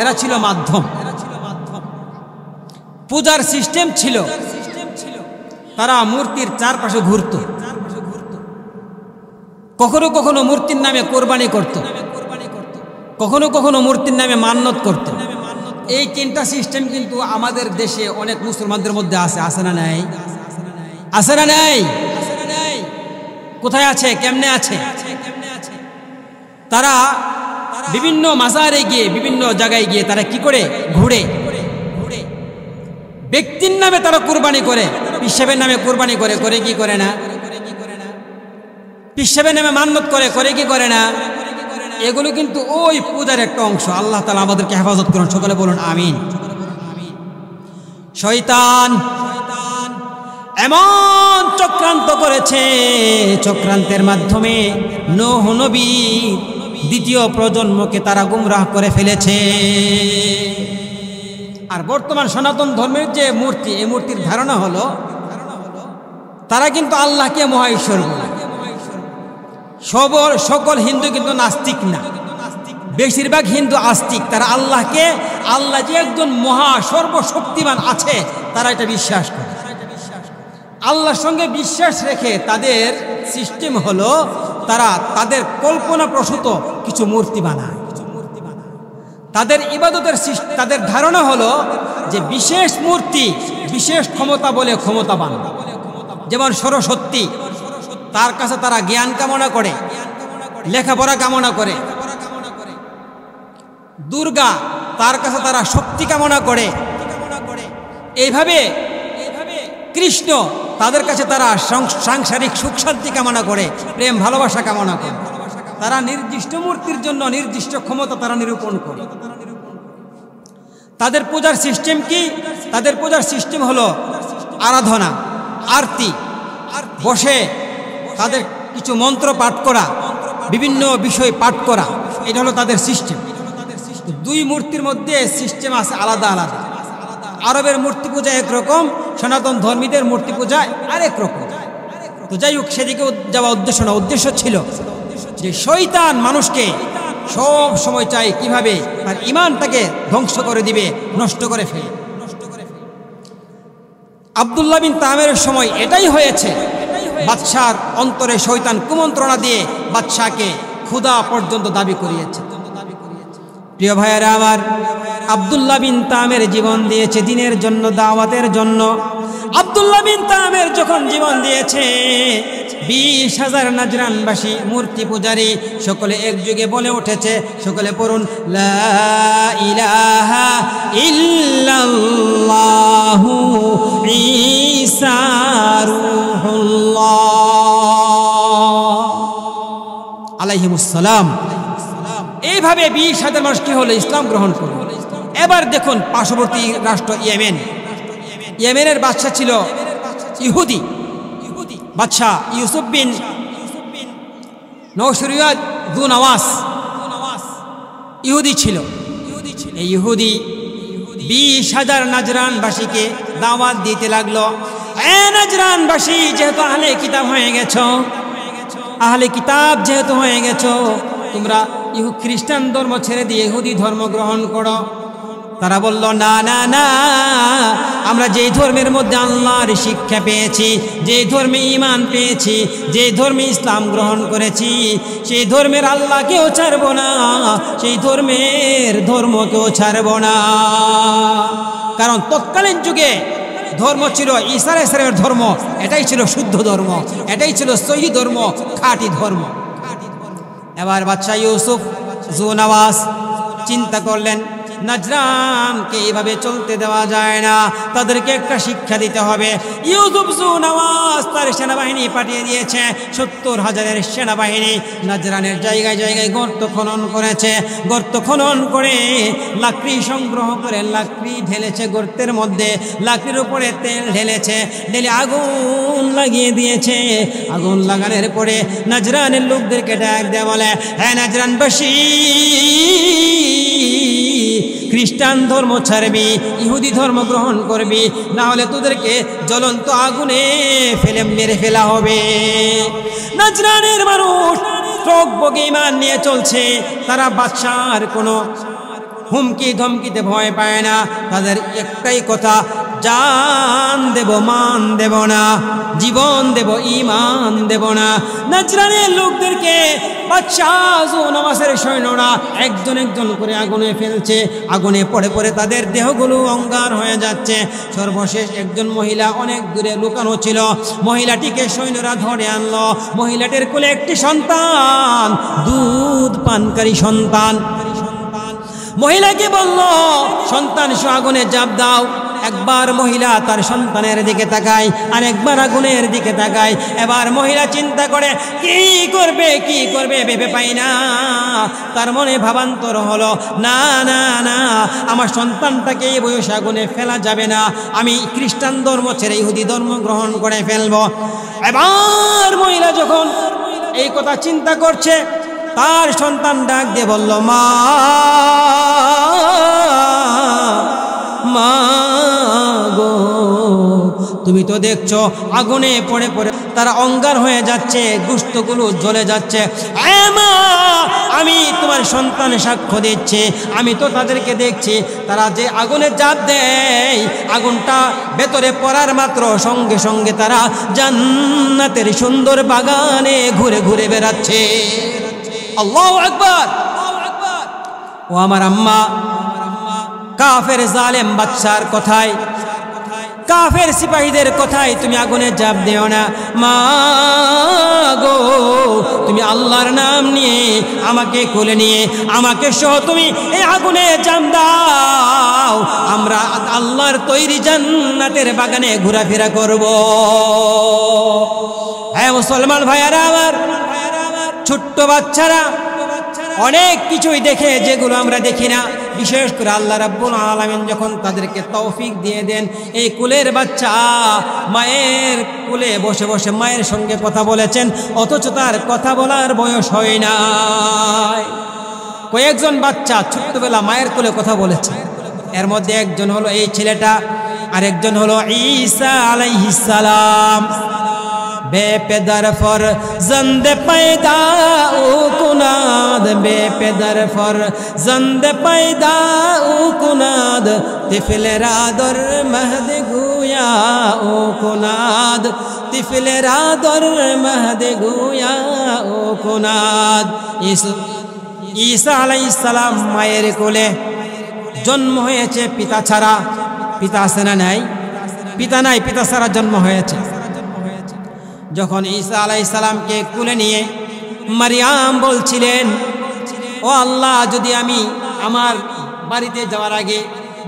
এরা ছিল মাধ্যম। পূজার সিস্টেম ছিল তারা মূর্তির চারপাশে ঘুরত, কখনো কখনো মূর্তির নামে কোরবানি করত, কখনো কখনো মূর্তির নামে মান্নত করত। এই তিনটা সিস্টেম কিন্তু আমাদের দেশে অনেক মুসলমানদের মধ্যে আছে, আছে না নাই? আছে না নাই? কোথায় আছে? কেমনে আছে? তারা বিভিন্ন মাজারে গিয়ে, বিভিন্ন জায়গায় গিয়ে তারা কি করে? ঘুরে। ব্যক্তির নামে তারা কুরবানি করে, পিসাবের নামে কুরবানি করে, করে কি করে না? পিসাবের নামে মান্নত করে, করে কি করে না? এগুলো কিন্তু ওই পূজার একটা অংশ। আল্লাহ তাআলা আমাদেরকে হেফাজত করুন, সকলে বলুন আমিন। শয়তান এমন চক্রান্ত করেছে, চক্রান্তের মাধ্যমে নূহ নবী দ্বিতীয় প্রজন্মকে তারা গুমরাহ করে ফেলেছে। আর বর্তমান সনাতন ধর্মের যে মূর্তি, এই মূর্তির ধারণা হলো তারা কিন্তু আল্লাহকে মহা ঈশ্বর বলে। সকল হিন্দু কিন্তু নাস্তিক না, বেশিরভাগ হিন্দু আস্তিক। তারা আল্লাহকে, আল্লাহ যে একজন মহা সর্বশক্তিমান আছে, তারা এটা বিশ্বাস করে। আল্লাহর সঙ্গে বিশ্বাস রেখে তাদের সিস্টেম হলো তারা তাদের কল্পনা প্রসূত কিছু মূর্তি বানায়। তাদের ইবাদতের তাদের ধারণা হলো যে বিশেষ মূর্তি বিশেষ ক্ষমতা বলে ক্ষমতাবান। যেমন সরস্বতী, তার কাছে তারা জ্ঞান কামনা করে, লেখাপড়া কামনা করে। দুর্গা, তার কাছে তারা শক্তি কামনা করে। এইভাবে কৃষ্ণ, তাদের কাছে তারা সাংসারিক সুখ শান্তি কামনা করে, প্রেম ভালোবাসা কামনা করে। তারা নির্দিষ্ট মূর্তির জন্য নির্দিষ্ট ক্ষমতা তারা নিরূপণ করে। তাদের পূজার সিস্টেম কি? তাদের পূজার সিস্টেম হলো আরাধনা, আরতি, বসে তাদের কিছু মন্ত্র পাঠ করা, বিভিন্ন বিষয় পাঠ করা। এটা হলো তাদের সিস্টেম। দুই মূর্তির মধ্যে সিস্টেম আছে আলাদা আলাদা। আরবের মূর্তি পূজা একরকম, সনাতন ধর্মীদের মূর্তি পূজা আরেক রকম। তো যাই হোক, সেদিকে যাওয়া উদ্দেশ্য না। উদ্দেশ্য ছিল যে শয়তান মানুষকে সব সময় চায় কিভাবে তার ঈমানটাকে ধ্বংস করে দিবে, নষ্ট করে ফেলে। আব্দুল্লাহ বিন তামেরের সময় এটাই হয়েছে। বাদশার অন্তরে শয়তান কুমন্ত্রণা দিয়ে বাদশাকে ক্ষুধা পর্যন্ত দাবি করিয়েছে। প্রিয় ভাইয়েরা আমার, আব্দুল্লাহ বিন তামের জীবন দিয়েছে দিনের জন্য, দাওয়াতের জন্য। আব্দুল্লাহ বিন তামের যখন জীবন দিয়েছে, 20,000 নাজরানবাসী মূর্তি পূজারী সকলে একযোগে বলে উঠেছে, সকলে পড়ুন লা ইলাহা ইল্লাল্লাহু ঈসা রূহুল্লাহ আলাইহিমুস সালাম। এইভাবে 20,000 মানুষ কি হলো? ইসলাম গ্রহণ করল। এবার দেখুন পার্শ্ববর্তী রাষ্ট্র ইয়েমেন। ইয়েমেনের বাদশা ছিল ইহুদি বাদশাহ ইউসুফ বিন নওশরিয়াত দু নওয়াস, ইহুদি ছিল। এই ইহুদি 20,000 নাজরানবাসীকে দাওয়াত দিতে লাগলো। নাজরানবাসী, যেহেতু আহলে কিতাব হয়ে গেছো, আহলে কিতাব যেহেতু হয়ে গেছো, তোমরা খ্রিস্টান ধর্ম ছেড়ে দিয়ে ইহুদি ধর্ম গ্রহণ করো। তারা বলল না না না, আমরা যেই ধর্মের মধ্যে আল্লাহর শিক্ষা পেয়েছি, যেই ধর্মে ঈমান পেয়েছি, যেই ধর্মে ইসলাম গ্রহণ করেছি, সেই ধর্মের আল্লাহকেও ছাড়বো না, সেই ধর্মের ধর্মকেও ছাড়বো না। কারণ তৎকালীন যুগে ধর্ম ছিল ঈসা আলাইহিস সালামের ধর্ম, এটাই ছিল শুদ্ধ ধর্ম, এটাই ছিল সহি ধর্ম, খাঁটি ধর্ম। এবার বাদশা ইউসুফ জু নওয়াস চিন্তা করলেন, নাজরানকে এইভাবে চলতে দেওয়া যায় না, তাদেরকে একটা শিক্ষা দিতে হবে। ইউসুফ জু নওয়াস তার সেনাবাহিনী পাঠিয়ে দিয়েছে, 70,000 সেনাবাহিনী নাজরানের জায়গায় জায়গায় গর্ত খনন করেছে। গর্ত খনন করে লাকড়ি সংগ্রহ করে লাকড়ি ঢেলেছে গর্তের মধ্যে, লাকড়ির উপরে তেল ঢেলেছে, ঢেলে আগুন লাগিয়ে দিয়েছে। আগুন লাগানোর পরে নাজরানের লোকদেরকে ডাক দেয়া বলে, হ্যাঁ নাজরানবাসী, খ্রিস্টান ধর্ম ছাড়বি, ইহুদি ধর্ম গ্রহণ করবি, না হলে তোদেরকে জ্বলন্ত আগুনে ফেলে মেরে ফেলা হবে। নাজরানের মানুষ চোখ বগে ঈমান নিয়ে চলছে, তারা বাদশার কোনো হুমকি ধমকিতে ভয় পায় না। তাদের একটাই কথা, জান দেব মান দেব না, জীবন দেব ঈমান দেব না। নাজরানের লোকদেরকে বাদশাহ নামাজের সৈন্যরা একজন একজন করে আগুনে ফেলছে, আগুনে পড়ে পড়ে তাদের দেহগুলো অঙ্গার হয়ে যাচ্ছে। সর্বশেষ একজন মহিলা অনেক দূরে লুকানো ছিল, মহিলাটিকে সৈন্যরা ধরে আনলো। মহিলাটির কোলে একটি সন্তান, দুধ পানকারী সন্তান। মহিলাকে বলল, সন্তান সহ আগুনে ঝাঁপ দাও। একবার মহিলা তার সন্তানের দিকে তাকায়, আর একবার আগুনের দিকে তাকায়। এবার মহিলা চিন্তা করে কি করবে ভেবে পাই না। তার মনে ভাবান্তর হলো, না না না, আমার সন্তানটাকে এই বয়সে আগুনে ফেলা যাবে না, আমি খ্রিস্টান ধর্ম ছেড়ে ইহুদি ধর্ম গ্রহণ করে ফেলবো। এবার মহিলা যখন এই কথা চিন্তা করছে, তার সন্তান ডাক দিয়ে বলল, মা মা গো, তুমি তো দেখছো আগুনে পড়ে পড়ে তারা অঙ্গার হয়ে যাচ্ছে, গোশতগুলো জ্বলে যাচ্ছে। মা, আমি তোমার সন্তান সাক্ষ্য দিচ্ছি, আমি তো তাদেরকে দেখছি, তারা যে আগুনে ঝাঁপ দেয়, আগুনটা ভেতরে পড়ার মাত্র সঙ্গে সঙ্গে তারা জান্নাতের সুন্দর বাগানে ঘুরে ঘুরে বেড়াচ্ছে। আল্লাহু আকবার। ও আমার আম্মা, কাফের জালেম বাদশার কথায়, কাফের সিপাহীদের কথায় তুমি আগুনে ঝাঁপ দিও না। মা গো, তুমি আল্লাহর নাম নিয়ে আমাকে কোলে নিয়ে আমাকে সহ তুমি এই আগুনে ঝাঁপ দাও, আমরা আল্লাহর তৈরি জান্নাতের বাগানে ঘোরাফেরা করব। হ্যাঁ মুসলমান ভাইয়ারা আমার, ছোট্ট বাচ্চারা অনেক কিছুই দেখে যেগুলো আমরা দেখি না। বিশেষ করে আল্লাহ রাব্বুল আলামিন যখন তাদেরকে তৌফিক দিয়ে দেন, এই কুলের বাচ্চা মায়ের কুলে বসে বসে মায়ের সঙ্গে কথা বলেছেন, অথচ তার কথা বলার বয়স হয় না। কয়েকজন বাচ্চা ছোট্টবেলা মায়ের কুলে কথা বলেছে, এর মধ্যে একজন হলো এই ছেলেটা, আর একজন হলো ঈসা আলাইহিস সালাম। बेपदर फर जंद पैदा ओ कुनाद, बेपदर फर जंद पैदा ओ कुनाद, तिफल रादर महद गुया ओ कुनाद, तिफल रादर महद गुया ओ कुनाद। ঈসা আলাইহিস সালাম মায়ের কোলে জন্ম হয়েছে পিতা ছাড়া। পিতা আছে না নাই? পিতা নাই, পিতা ছাড়া জন্ম হয়েছে। যখন ঈসা আলাইহিস সালামকে কোলে নিয়ে মারিয়াম বলছিলেন, ও আল্লাহ, যদি আমি আমার বাড়িতে যাওয়ার আগে,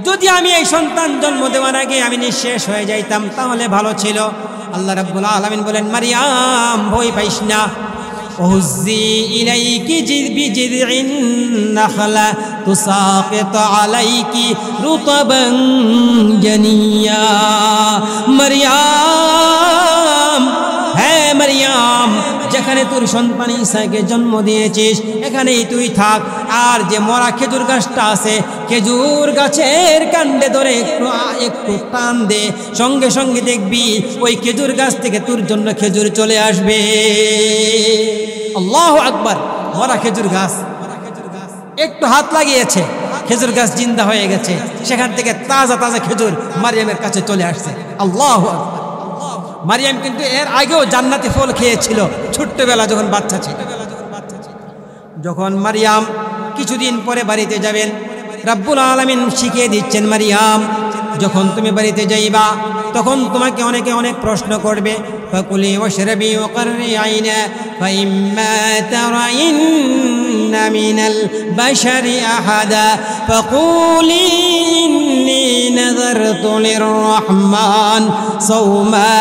যদি আমি এই সন্তান জন্ম দেওয়ার আগে আমি নিঃশেষ হয়ে যাইতাম তাহলে ভালো ছিল। আল্লাহ রাব্বুল আলামিন বলেন, মারিয়াম ভয় পাইস না, ওহুজ্জি ইলাইকি বিজিযইন নাখলা তুসাকিত আলাইকি রুতাবান জানিয়া। মারিয়াম, হ্যাঁ মারিয়াম, যেখানে তোর সন্তান ঈসাকে জন্ম দিয়েছিস এখানেই তুই থাক, আর যে মরা খেজুর গাছটা আছে, খেজুর গাছের কাণ্ডে ধরে একটু টান দে, সঙ্গে সঙ্গে দেখবি ওই খেজুর গাছ থেকে তোর জন্য খেজুর চলে আসবে। আল্লাহু আকবার। মরা খেজুর গাছ, একটু হাত লাগিয়েছে, খেজুর গাছ জিন্দা হয়ে গেছে, সেখান থেকে তাজা তাজা খেজুর মারিয়ামের কাছে চলে আসছে। আল্লাহু আকবার। মারিয়াম কিন্তু এর আগেও জান্নাতি ফল খেয়েছিল ছোট্টবেলা যখন বাচ্চা ছিল। যখন মারিয়াম কিছুদিন পরে বাড়িতে যাবেন, রাব্বুল আলামিন শিখিয়ে দিচ্ছেন, মারিয়াম যখন তুমি বাড়িতে যাইবা তখন তোমাকে অনেকে অনেক প্রশ্ন করবে। ফাকুলি ওয়াশরাবি ওয়াকররি আইনা ফাইম্মা তারাইন্না মিনাল বাশারি আহাদা ফাকুলি ইন্নী নাযারতু লিররহমান সাওমা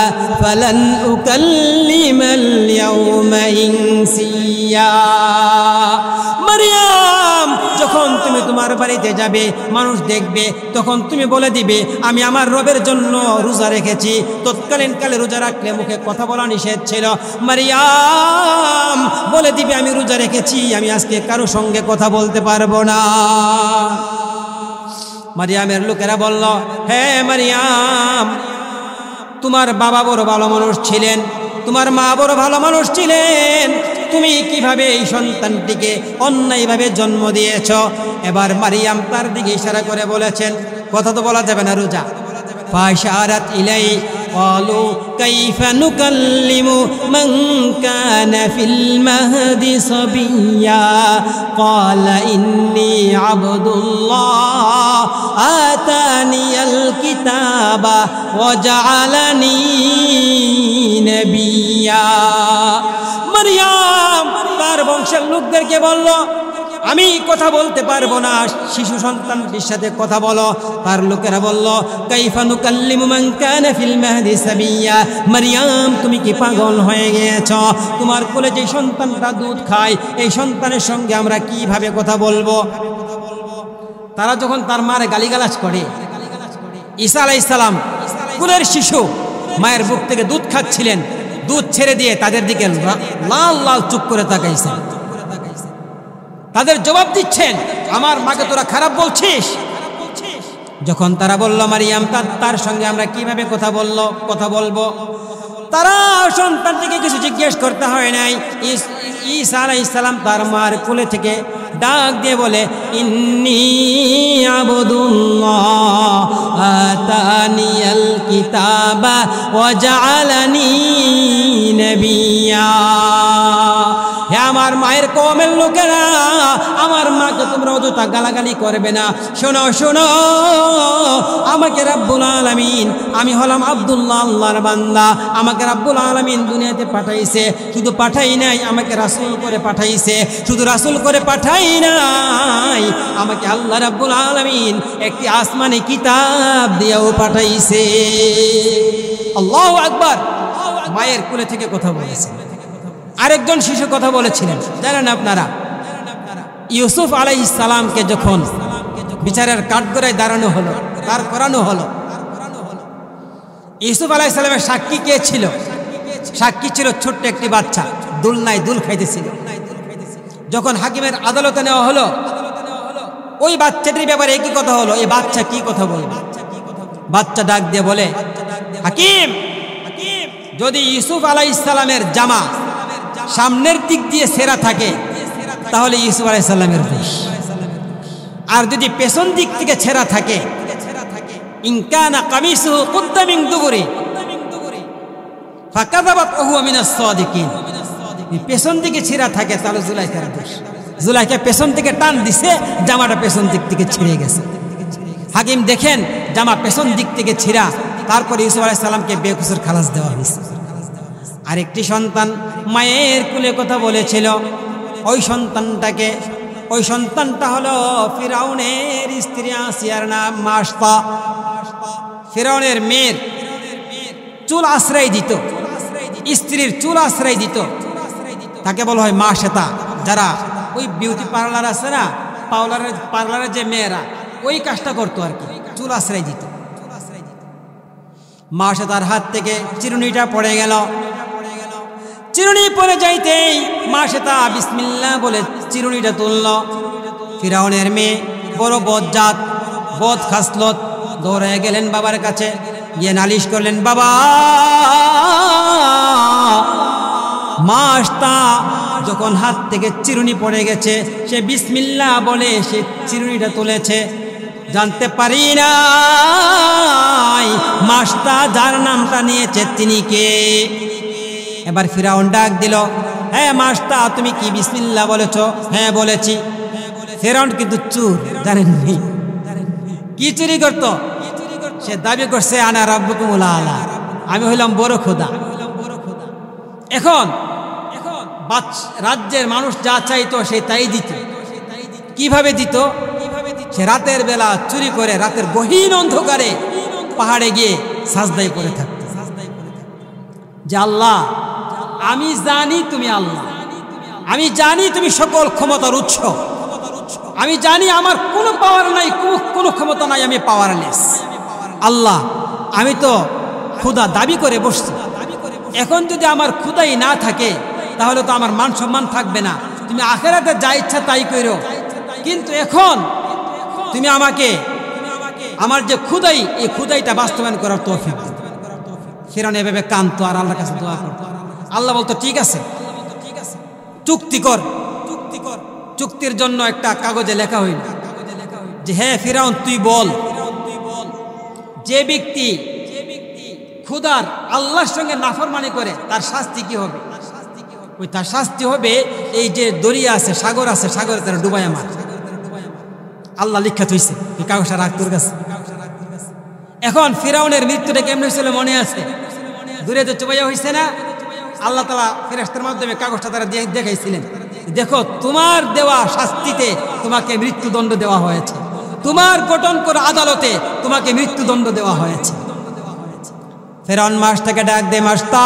ফালান উকাল্লিমাল ইয়াওমা ইনসিয়া। মারিয়াম, যখন তুমি তোমার বাড়িতে যাবে, মানুষ দেখবে, তখন তুমি বলে দিবে আমি আমার রবের জন্য রোজা রেখেছি। তৎকালীন কালে রোজা রাখলে মুখে কথা বলা নিষেধ ছিল। মারিয়াম বলে দিবে আমি রোজা রেখেছি, আমি আজকে কারো সঙ্গে কথা বলতে পারবো না। মারিয়ামের লোকেরা বলল, হে মারিয়াম, তোমার বাবা বড় ভালো মানুষ ছিলেন, তোমার মা বড় ভালো মানুষ ছিলেন, তুমি কিভাবে এই সন্তানটিকে অন্যায়ভাবে জন্ম দিয়েছ? এবার মারিয়াম তার দিকে ইশারা করে বলেছেন, কথা তো বলা যাবে না, রোজা। ফাশারাত ইলাই ক্বালু কাইফা নুকাল্লিমু মান কানা ফিল মাহদি সাবিয়্যা ক্বালা ইন্নী আবদুল্লাহ আতানিয়াল কিতাবা ওয়া জাআলানি নবিয়্যা। মারিয়াম তার বংশের লোকদেরকে বলল, আমি কথা বলতে পারবো না, শিশু সন্তানটির সাথে কথা বলো। তার লোকেরা বলল, কাইফা নুকাল্লিমু মান কানা ফিল মাহদি সাবিয়্যা। মারিয়াম, তুমি কি পাগল হয়ে গিয়েছো? তোমার কোলে যে সন্তানটা দুধ খায়, এই সন্তানের সঙ্গে আমরা কিভাবে কথা বলবো? তারা যখন তার মারে গালিগালাজ করে, ঈসা আলাইহিস সালাম কোলের শিশু মায়ের বুক থেকে দুধ খাচ্ছিলেন, দুধ ছেড়ে দিয়ে তাদের দিকে লাল লাল চুপ করে তাকাইছেন। তাদের জবাব দিচ্ছেন, আমার মাকে তোরা খারাপ বলছিস? যখন তারা বলল মারিয়াম তার সঙ্গে আমরা কিভাবে কথা বলবো, তারা সন্তানটিকে কিছু জিজ্ঞেস করতে হয় নাই। ঈসা আলাইহিস সালাম তার মার কোলে থেকে ডাক দিয়ে বলে, ইন্নী আবদুল্লাহ আতানিয়াল কিতাবা ওয়া জাআলানি নবিয়্যা। হে আমার মায়ের কওমের লোকেরা, আমার মাকে তোমরা অযথা গালাগালি করবে না। শোনো শোনো, আমাকে রাব্বুল আলামিন, আমি হলাম আব্দুল্লাহ, আল্লাহর বান্দা। আমাকে রাব্বুল আলামিন দুনিয়াতে পাঠাইছে, শুধু পাঠাই নাই, আমাকে রাসূল করে পাঠাইছে। শুধু রাসূল করে পাঠাই নাই, আমাকে আল্লাহ রাব্বুল আলামিন একটি আসমানি কিতাব দিয়েও পাঠাইছে। আল্লাহু আকবার। মায়ের কোলে থেকে কথা বলেছে। আরেকজন শিশু কথা বলেছিলেন, জানেন আপনারা, ইউসুফ আলাইহিস সালামকে যখন বিচারের কাঠগড়ায় দাঁড়ানো হলো, দাঁড় করানো হলো, ইউসুফ আলাইহিস সালামের সাক্ষী কে ছিল? সাক্ষী ছিল ছোট্ট একটি বাচ্চা, দুলনায় দুল খাইতেছিল। যখন হাকিমের আদালতে নেওয়া হলো, ওই বাচ্চাটির ব্যাপারে একই কথা হলো, এই বাচ্চা কি কথা বলবে? বাচ্চা ডাক দিয়ে বলে, হাকিম, যদি ইউসুফ আলাইহিস সালামের জামা সামনের দিক দিয়ে ছেঁড়া থাকে তাহলে ইউসুফ আলাইহিস সালামের দোষ, আর যদি পেছন দিক থেকে ছেঁড়া থাকে, ইন কানা কামিসুহু কুদ্দা মিন দুবুরি ফাকাযাবাত ওয়া হুয়া মিনাস সাদিকিন। পেছন দিকে ছেঁড়া থাকে তাহলে জুলাইখার দোষ। জুলাইখা পেছন থেকে টান দিছে, জামাটা পেছন দিক থেকে ছিঁড়ে গেছে। হাকিম দেখেন জামা পেছন দিক থেকে ছিঁড়া, তারপরে ইউসুফ আলাইহিস সালামকে বেকসুর খালাস দেওয়া হয়েছে। আরেকটি সন্তান মায়ের কুলে কথা বলেছিল, ওই সন্তানটা হলো ফিরাউনের স্ত্রী আসিয়ার নাম মাশতা। ফিরাউনের মেয়ের চুল আশ্রয় দিত, স্ত্রীর চুল আশ্রয় দিত, তাকে বলা হয় মাশতা। যারা ওই বিউটি পার্লার আছে না, পার্লারের যে মেয়েরা ওই কাজটা করতো আর কি, চুল আশ্রয় দিত। মাশতার হাত থেকে চিরুনিটা পড়ে গেল। চিরুনি পরে যাইতেই মাশতা বিসমিল্লাহ বলে চিরুনিটা তুলল। ফিরাউনের মেয়ে বড় বজ্জাত, বদ খাসলত, দৌড়ে গেলেন বাবার কাছে, গিয়ে নালিশ করলেন, বাবা, মাশতা যখন হাত থেকে চিরুনি পড়ে গেছে, সে বিসমিল্লাহ বলে সে চিরুনিটা তুলেছে, জানতে পারি নাই মাশতা যার নামটা নিয়েছে তিনি কে। এবার ফিরাউন ডাক দিল, হ্যাঁ মাশতা, তুমি কি বিসমিল্লাহ বলেছ? হ্যাঁ বলেছি। ফিরাউন কিন্তু চুর, জানেননি কি চুরি করত? সে দাবি করছে, আনা রাব্বুকুমুল আলা, আমি হইলাম বড় খোদা। এখন রাজ্যের মানুষ যা চাইতো সে তাই দিত। কিভাবে দিত? সে রাতের বেলা চুরি করে রাতের গহীন অন্ধকারে পাহাড়ে গিয়ে সাজদায় পড়ে থাকত, যে আল্লাহ, আমি জানি তুমি আল্লাহ, আমি জানি তুমি সকল ক্ষমতার উৎস, আমি জানি আমার কোনো পাওয়ার নাই, কোনো ক্ষমতা নাই, আমি পাওয়ারলেস। আল্লাহ, আমি তো খোদা দাবি করে বসছি, এখন যদি আমার খোদাই না থাকে তাহলে তো আমার মান সম্মান থাকবে না। তুমি আখিরাতে যা ইচ্ছা তাই করো, কিন্তু এখন তুমি আমাকে আমার যে খুদাই, এই খুদাইটা বাস্তবায়ন করার তৌফিক। ফিরআউন এভাবে কাঁদতো আর আল্লাহর কাছে দোয়া করত। আল্লাহ বলতো ঠিক আছে, চুক্তি কর। চুক্তির জন্য একটা কাগজে লেখা হইল যে হে ফিরআউন তুই বল, যে ব্যক্তি খুদার আল্লাহর সঙ্গে নাফরমানি করে তার শাস্তি কি হবে? ওই তার শাস্তি হবে এই যে দরিয়া আছে, সাগর আছে, সাগরে তারা ডুবাই আমার। আল্লাহ লিখা থইছে, এই কাগজটা রাখ তোর কাছে। এখন ফিরআউনের মৃত্যুটা কেমন হয়েছিল মনে আছে? দূরে তো চুবাইয়া হয়েছে না? আল্লাহ তাআলা ফেরেশতার মাধ্যমে কাগজটা তারা দেখাইছিলেন, দেখো তোমার দেওয়া শাস্তিতে তোমাকে মৃত্যুদণ্ড দেওয়া হয়েছে, তোমার গঠন করা আদালতে তোমাকে মৃত্যুদণ্ড দেওয়া হয়েছে। ফিরআউন মাছটাকে ডাক দে, মাছটা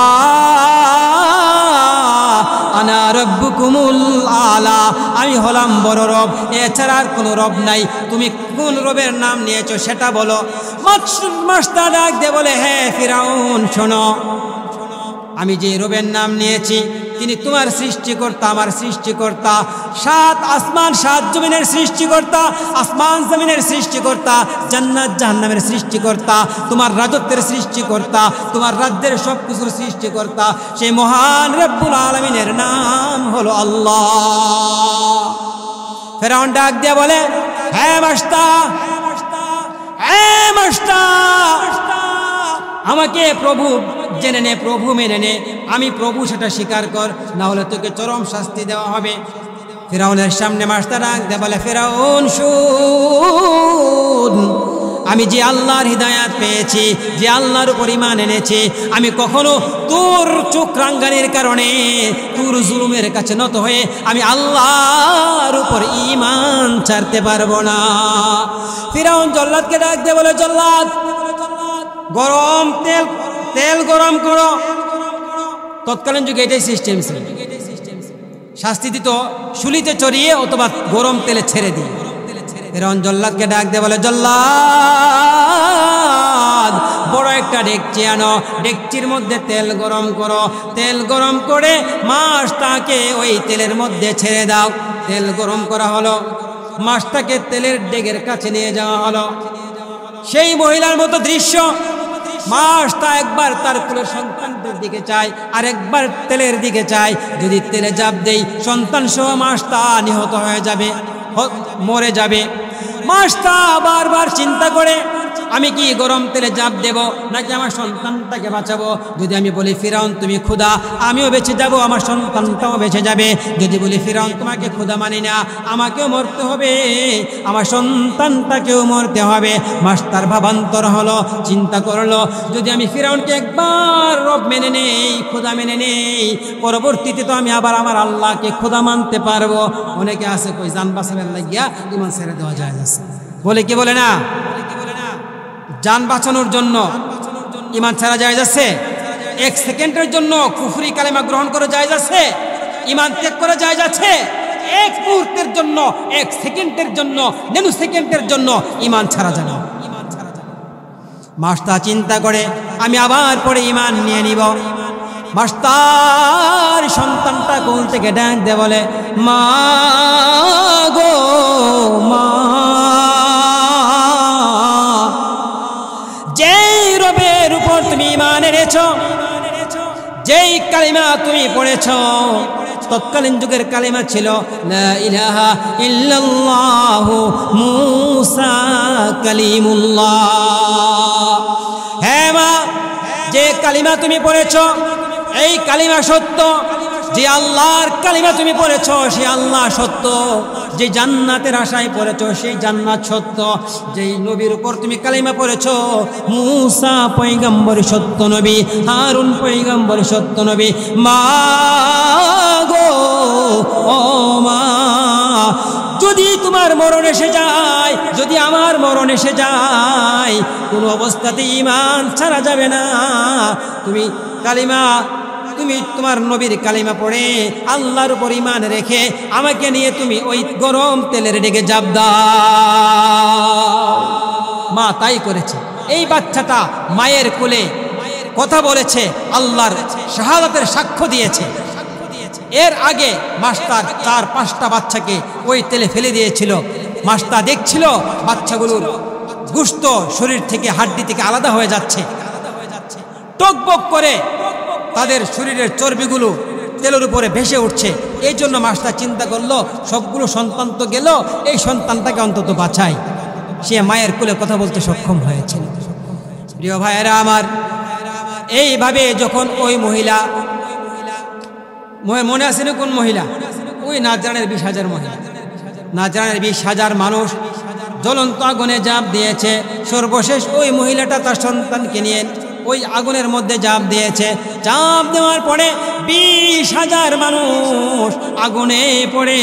আনা রব্বুকুমুল আলা, আমি হলাম বড় রব, এছাড়া আর কোনো রব নাই, তুমি কোন রবের নাম নিয়েছো সেটা বলো। মাছটা ডাক দে বলে, হে ফিরআউন শোনো, আমি যে রবের নাম নিয়েছি তিনি তোমার সৃষ্টিকর্তা, আমার সৃষ্টিকর্তা, 7 আসমান 7 জমিনের সৃষ্টিকর্তা, আসমান জমিনের সৃষ্টিকর্তা, জান্নাত জাহান্নামের সৃষ্টিকর্তা, তোমার রাজত্বের সৃষ্টিকর্তা, তোমার রাজ্যের সব কিছুর সৃষ্টিকর্তা, সেই মহান রব্বুল আলামিনের নাম হলো আল্লাহ। ফিরআউন ডাক দিয়ে বলে, হ্যাঁ মাস্তা, হ্যাঁ মাস্তা, আমাকে প্রভু জেনে নে, প্রভু মেনে নে, আমি প্রভু সেটা স্বীকার কর, না হলে তোকে চরম শাস্তি দেওয়া হবে। ফিরআউনের সামনে মাস্তা ডাক দিয়ে বলে, ফিরআউন শুন, আমি যে আল্লাহর হিদায়াত পেয়েছি, যে আল্লাহর উপর ঈমান এনেছি, আমি কখনো তোর চোখ রাঙ্গানির কারণে, তোর জুলুমের কাছে নত হয়ে আমি আল্লাহর উপর ঈমান ছাড়তে পারবো না। ফিরআউন জল্লাদকে ডাক দিয়ে বলে, জল্লাদ গরম তেল গরম করো। তৎকালীন যুগে এটাই সিস্টেম ছিল, শাস্তি দিত শুলিতে চড়িয়ে অথবা গরম তেলে ছেড়ে দিয়ে। ফিরআউন জল্লাদকে ডাক দিয়ে বলে, জল্লাদ বড় একটা ডেকচি আনো, ডেকচির মধ্যে তেল গরম করো, তেল গরম করে মাছটাকে ওই তেলের মধ্যে ছেড়ে দাও। তেল গরম করা হলো, মাছটাকে তেলের ডেগের কাছে নিয়ে যাওয়া হলো। সেই মহিলার মতো দৃশ্য, মাছটা একবার তার কুলের সন্তানদের দিকে চায়, আর একবার তেলের দিকে চায়। যদি তেলে জাপ দেই সন্তান সহ মাছটা নিহত হয়ে যাবে, মরে যাবে। মাছটা বারবার চিন্তা করে, আমি কি গরম তেলে জাপ দেব নাকি আমার সন্তানটাকে বাঁচাবো? যদি আমি বলি ফিরআউন তুমি খোদা, আমিও বেঁচে যাব, আমার সন্তানটাও বেঁচে যাবে। যদি বলি ফিরআউন তোমাকে খোদা মানি না, আমাকেও মরতে হবে, আমার সন্তানটাকেও মরতে হবে। মাস্টার ভাবান্তর হলো, চিন্তা করলো, যদি আমি ফিরআউনকে একবার রব মেনে নেই, খোদা মেনে নেই, পরবর্তীতে তো আমি আবার আমার আল্লাহকে খোদা মানতে পারবো। অনেকে আছে কই জান বাঁচানোর লাগিয়া ঈমান ছেড়ে দেওয়া যায় আছে, বলে কি বলে না? জান বাঁচানোর জন্য ঈমান ছাড়া যায় যাচ্ছে? 1 সেকেন্ডের জন্য কুফরি কালেমা গ্রহণ করে যায় যাচ্ছে? ঈমান ত্যাগ করে যায় যাচ্ছে? 1 মুহূর্তের জন্য, 1 সেকেন্ডের জন্য, ন্যানো সেকেন্ডের জন্য ঈমান ছাড়া যায় না। মাস্তা চিন্তা করে, আমি আবার পরে ঈমান নিয়ে নিব। মাস্টার সন্তানটা কোল থেকে ডাক দিয়ে বলে, মা গো মা, যেই রবের উপর তুমি ঈমান এনেছো, যেই কালিমা তুমি পড়েছো, তৎকালীন যুগের কালিমা ছিল লা ইলাহা ইল্লাল্লাহু মুসা কালিমুল্লাহ। হ্যাঁ মা, যে কালিমা তুমি পড়েছো এই কালিমা সত্য, যে আল্লাহর কালিমা তুমি পড়েছো সেই আল্লাহ সত্য, যে জান্নাতের আশায় পড়েছো সেই জান্নাত সত্য, যেই নবীর উপর তুমি কালিমা পড়েছো মুসা পয়গম্বর সত্য নবী, হারুন পয়গম্বর সত্য নবী। মা গো ও মা, যদি তোমার মরণ এসে যায়, যদি আমার মরণ এসে যায়, কোনো অবস্থাতে ঈমান ছাড়া যাবে না। তুমি কালিমা, তুমি তোমার নবীর কালিমা পড়ে আল্লাহর উপর ঈমান রেখে আমাকে নিয়ে তুমি ওই গরম তেলের ডেকে জাপ দাও। মা তাই করেছে। এই বাচ্চাটা মায়ের কোলে কথা বলেছে, আল্লাহর শাহাদাতের সাক্ষ্য দিয়েছে। এর আগে মাস্টার 4-5টা বাচ্চাকে ওই তেলে ফেলে দিয়েছিল। মাস্টার দেখছিল বাচ্চাগুলোর গোশত শরীর থেকে হাড্ডি থেকে আলাদা হয়ে যাচ্ছে, টকবক করে তাদের শরীরের চর্বিগুলো তেলের উপরে ভেসে উঠছে। এই জন্য মাস্টার চিন্তা করলো সবগুলো সন্তান তো গেল, এই সন্তানটাকে অন্তত বাঁচাই। সে মায়ের কোলে কথা বলতে সক্ষম হয়েছিল। প্রিয় ভাইয়েরা আমার, এইভাবে যখন ওই মহিলা, মনে আছে না কোন মহিলা? ওই নাজরানের 20,000 মহিলা, নাজরানের 20,000 মানুষ জ্বলন্ত আগুনে ঝাঁপ দিয়েছে। সর্বশেষ ওই মহিলাটা তার সন্তানকে নিয়ে ওই আগুনের মধ্যে ঝাঁপ দিয়েছে। ঝাঁপ দেওয়ার পরে 20,000 মানুষ আগুনে পড়ে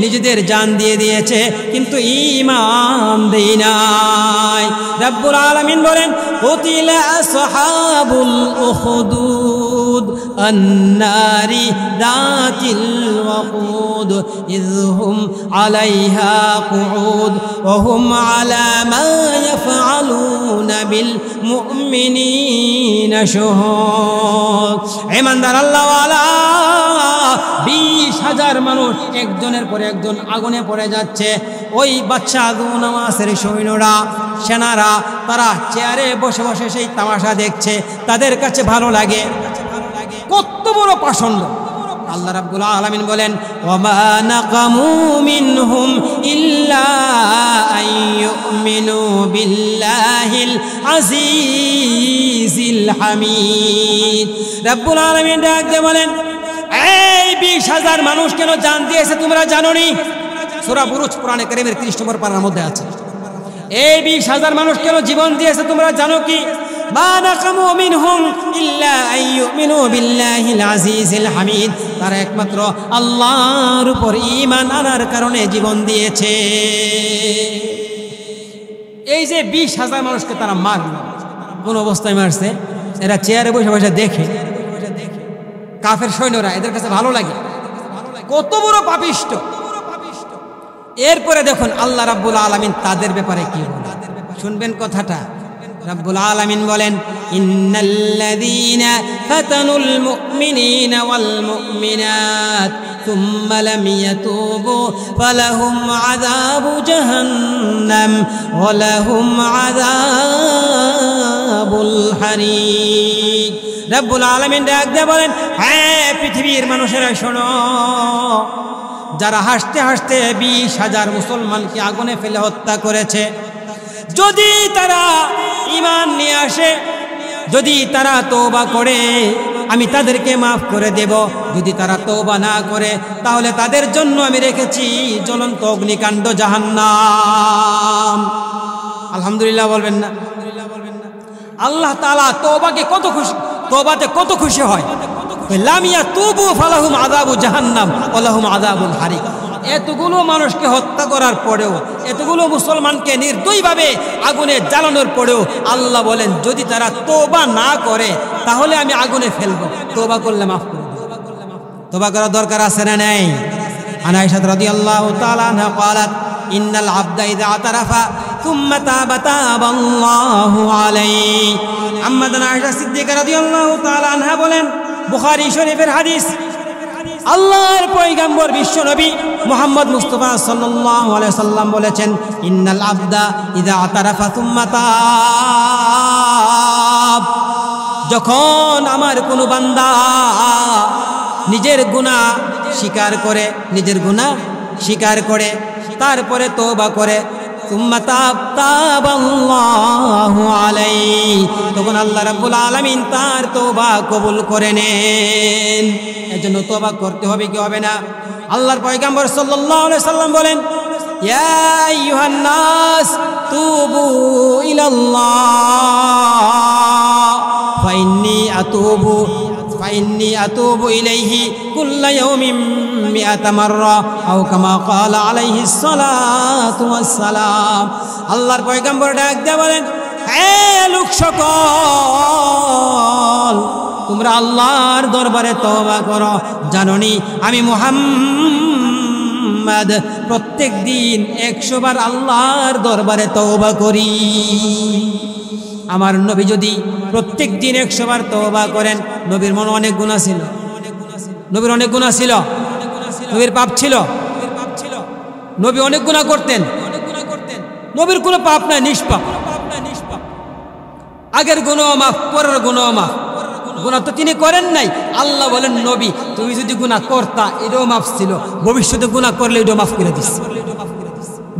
নিজেদের জান দিয়ে দিয়েছে, কিন্তু ঈমান দেয় নাই। রব্বুল আলামিন বলেন, কুতিলা আসহাবুল উখদুদ আন-নারি যাতিল ওয়াকুদ ইযহুম আলাইহা কুউদ ওয়া হুম আলা মা ইয়াফআলুনা বিল মুমিনিনা শুহুদ। ঈমানদার আল্লাহওয়ালা 20,000 মানুষ একজনের পরে একজন আগুনে পড়ে যাচ্ছে। ওই বাদশা আবু নওয়াসের সৈন্যরা, সেনারা, তারা চেয়ারে বসে বসে সেই তামাশা দেখছে। তাদের কাছে ভালো লাগে। কত বড় পাষণ্ড! আল্লাহ রাব্বুল আলামিন বলেন, ওয়ামা নাকামু মিনহুম ইল্লা আইয়ুমিনু বিল্লাহিল আজিজিল হামিদ। রাব্বুল আলামিন ডাক দিয়ে বলেন, এই 20,000 মানুষ কেন জান দিয়েছে তোমরা জানো নি? সূরা বুরুজ কোরআনে কারীমের 30 নম্বর পারার মধ্যে আছে। এই 20,000 মানুষ কেন জীবন দিয়েছে তোমরা জানো কি? মা নাকামু মিনহুম ইল্লা আইয়ুমিনু বিল্লাহিল আজিজিল হামিদ। তারা একমাত্র আল্লাহর উপর ঈমান আনার কারণে জীবন দিয়েছে। এই যে 20,000 মানুষকে তারা মারল, কোন অবস্থায় মারছে? এরা চেয়ারে বসে বসে দেখে। কাফের সৈন্যরা, এদের কাছে ভালো লাগে। কত বড় পাপিষ্ট! এরপরে দেখুন আল্লাহ রাব্বুল আলামিন তাদের ব্যাপারে কি বলেন, শুনবেন কথাটা। রাব্বুল আলামিন বলেন, ইন্নাল্লাযীনা ফাতানুল মুমিনিনা ওয়াল মুমিনাত সুম্মা লাম ইয়াতুবু ফালাহুম আযাবু জাহান্নাম ওয়া লাহুম আযাবুল হারিক। রাব্বুল আলামিন ডাক দিয়ে বলেন, হ্যাঁ পৃথিবীর মানুষেরা শোনো, যারা হাসতে হাসতে 20,000 মুসলমানকে আগুনে ফেলে হত্যা করেছে, যদি তারা ঈমান নিয়ে আসে, যদি তারা তওবা করে, আমি তাদেরকে মাফ করে দেব। যদি তারা তওবা না করে, তাহলে তাদের জন্য আমি রেখেছি জ্বলন্ত অগ্নিকাণ্ড জাহান্নাম। আলহামদুলিল্লাহ বলবেন না? আল্লাহ তাআলা তওবাকে কত খুশি, তওবাতে কত খুশি হয়। লাম ইয়াতুবু ফালাহুম আযাবু জাহান্নাম ওয়া লাহুম আযাবুল হারিক। এতগুলো মানুষকে হত্যা করার পরেও, এতগুলো মুসলমানকে নির্দয়ভাবে আগুনে জ্বালানোর পরেও আল্লাহ বলেন, যদি তারা তওবা না করে তাহলে আমি আগুনে ফেলবো, তওবা করলে মাফ করে দেব। তওবা করার দরকার আছে না নাই? আনা আয়েশা রাদিয়াল্লাহু তাআলা আনহা قالت ইন্নাল আবদা ইযা আতারাফা সুম্মা তাবা তাবাল্লাহু আলাইহি। আম্মা আয়েশা সিদ্দিকা রাদিয়াল্লাহু তাআলা আনহা বলেন, বুখারী শরীফের হাদিস, আল্লাহর পয়গম্বর বিশ্ব নবী মুহাম্মদ মুস্তাফা সাল্লাল্লাহু আলাইহি সাল্লাম বলেছেন, ইন্নাল আবদা ইযা আতারাফা সুম্মা তাব। যখন আমার কোনো বান্দা নিজের গুনাহ স্বীকার করে, নিজের গুনাহ স্বীকার করে, তারপরে তওবা করে, সুম্মা তাবাল্লাহু আলাইহি, তখন আল্লাহ রাব্বুল আলামিন তার তওবা কবুল করে নেন। এজন্য তওবা করতে হবে কি হবে না? আল্লাহর পয়গম্বর সাল্লাল্লাহু আলাইহি সাল্লাম বলেন, ইয়া আইয়ুহান নাস তুবু ইলাল্লাহ ফাইন্নি আতুবু ইলাইহি কুল্লা ইয়াউমিন মিআতা মাররা আও কামা ক্বালা আলাইহিস সালাতু ওয়াস সালাম। আল্লাহর পয়গম্বর ডাক দিয়ে বলেন, হে লোক সকল, তোমরা আল্লাহর দরবারে তওবা করো। জানোনি আমি মুহাম্মদ প্রত্যেক দিন 100 বার আল্লাহর দরবারে তওবা করি। আমার নবী যদি প্রত্যেক দিন 100 বার তওবা করেন, নবীর মনে অনেক গুনাহ ছিল, নবীর অনেক গুনাহ ছিল, নবীর পাপ ছিল, নবী অনেক গুনাহ করতেন, নবীর কোনো পাপ নাই, নিষ্পাপ। আগের গুনাহ মাফ, পরের গুনাহ মাফ। গুনাহ তো তিনি করেন নাই। আল্লাহ বলেন নবী তুমি যদি গুনাহ করতা এটাও মাফ ছিল, ভবিষ্যতে গুনাহ করলে এটাও মাফ করে দিস।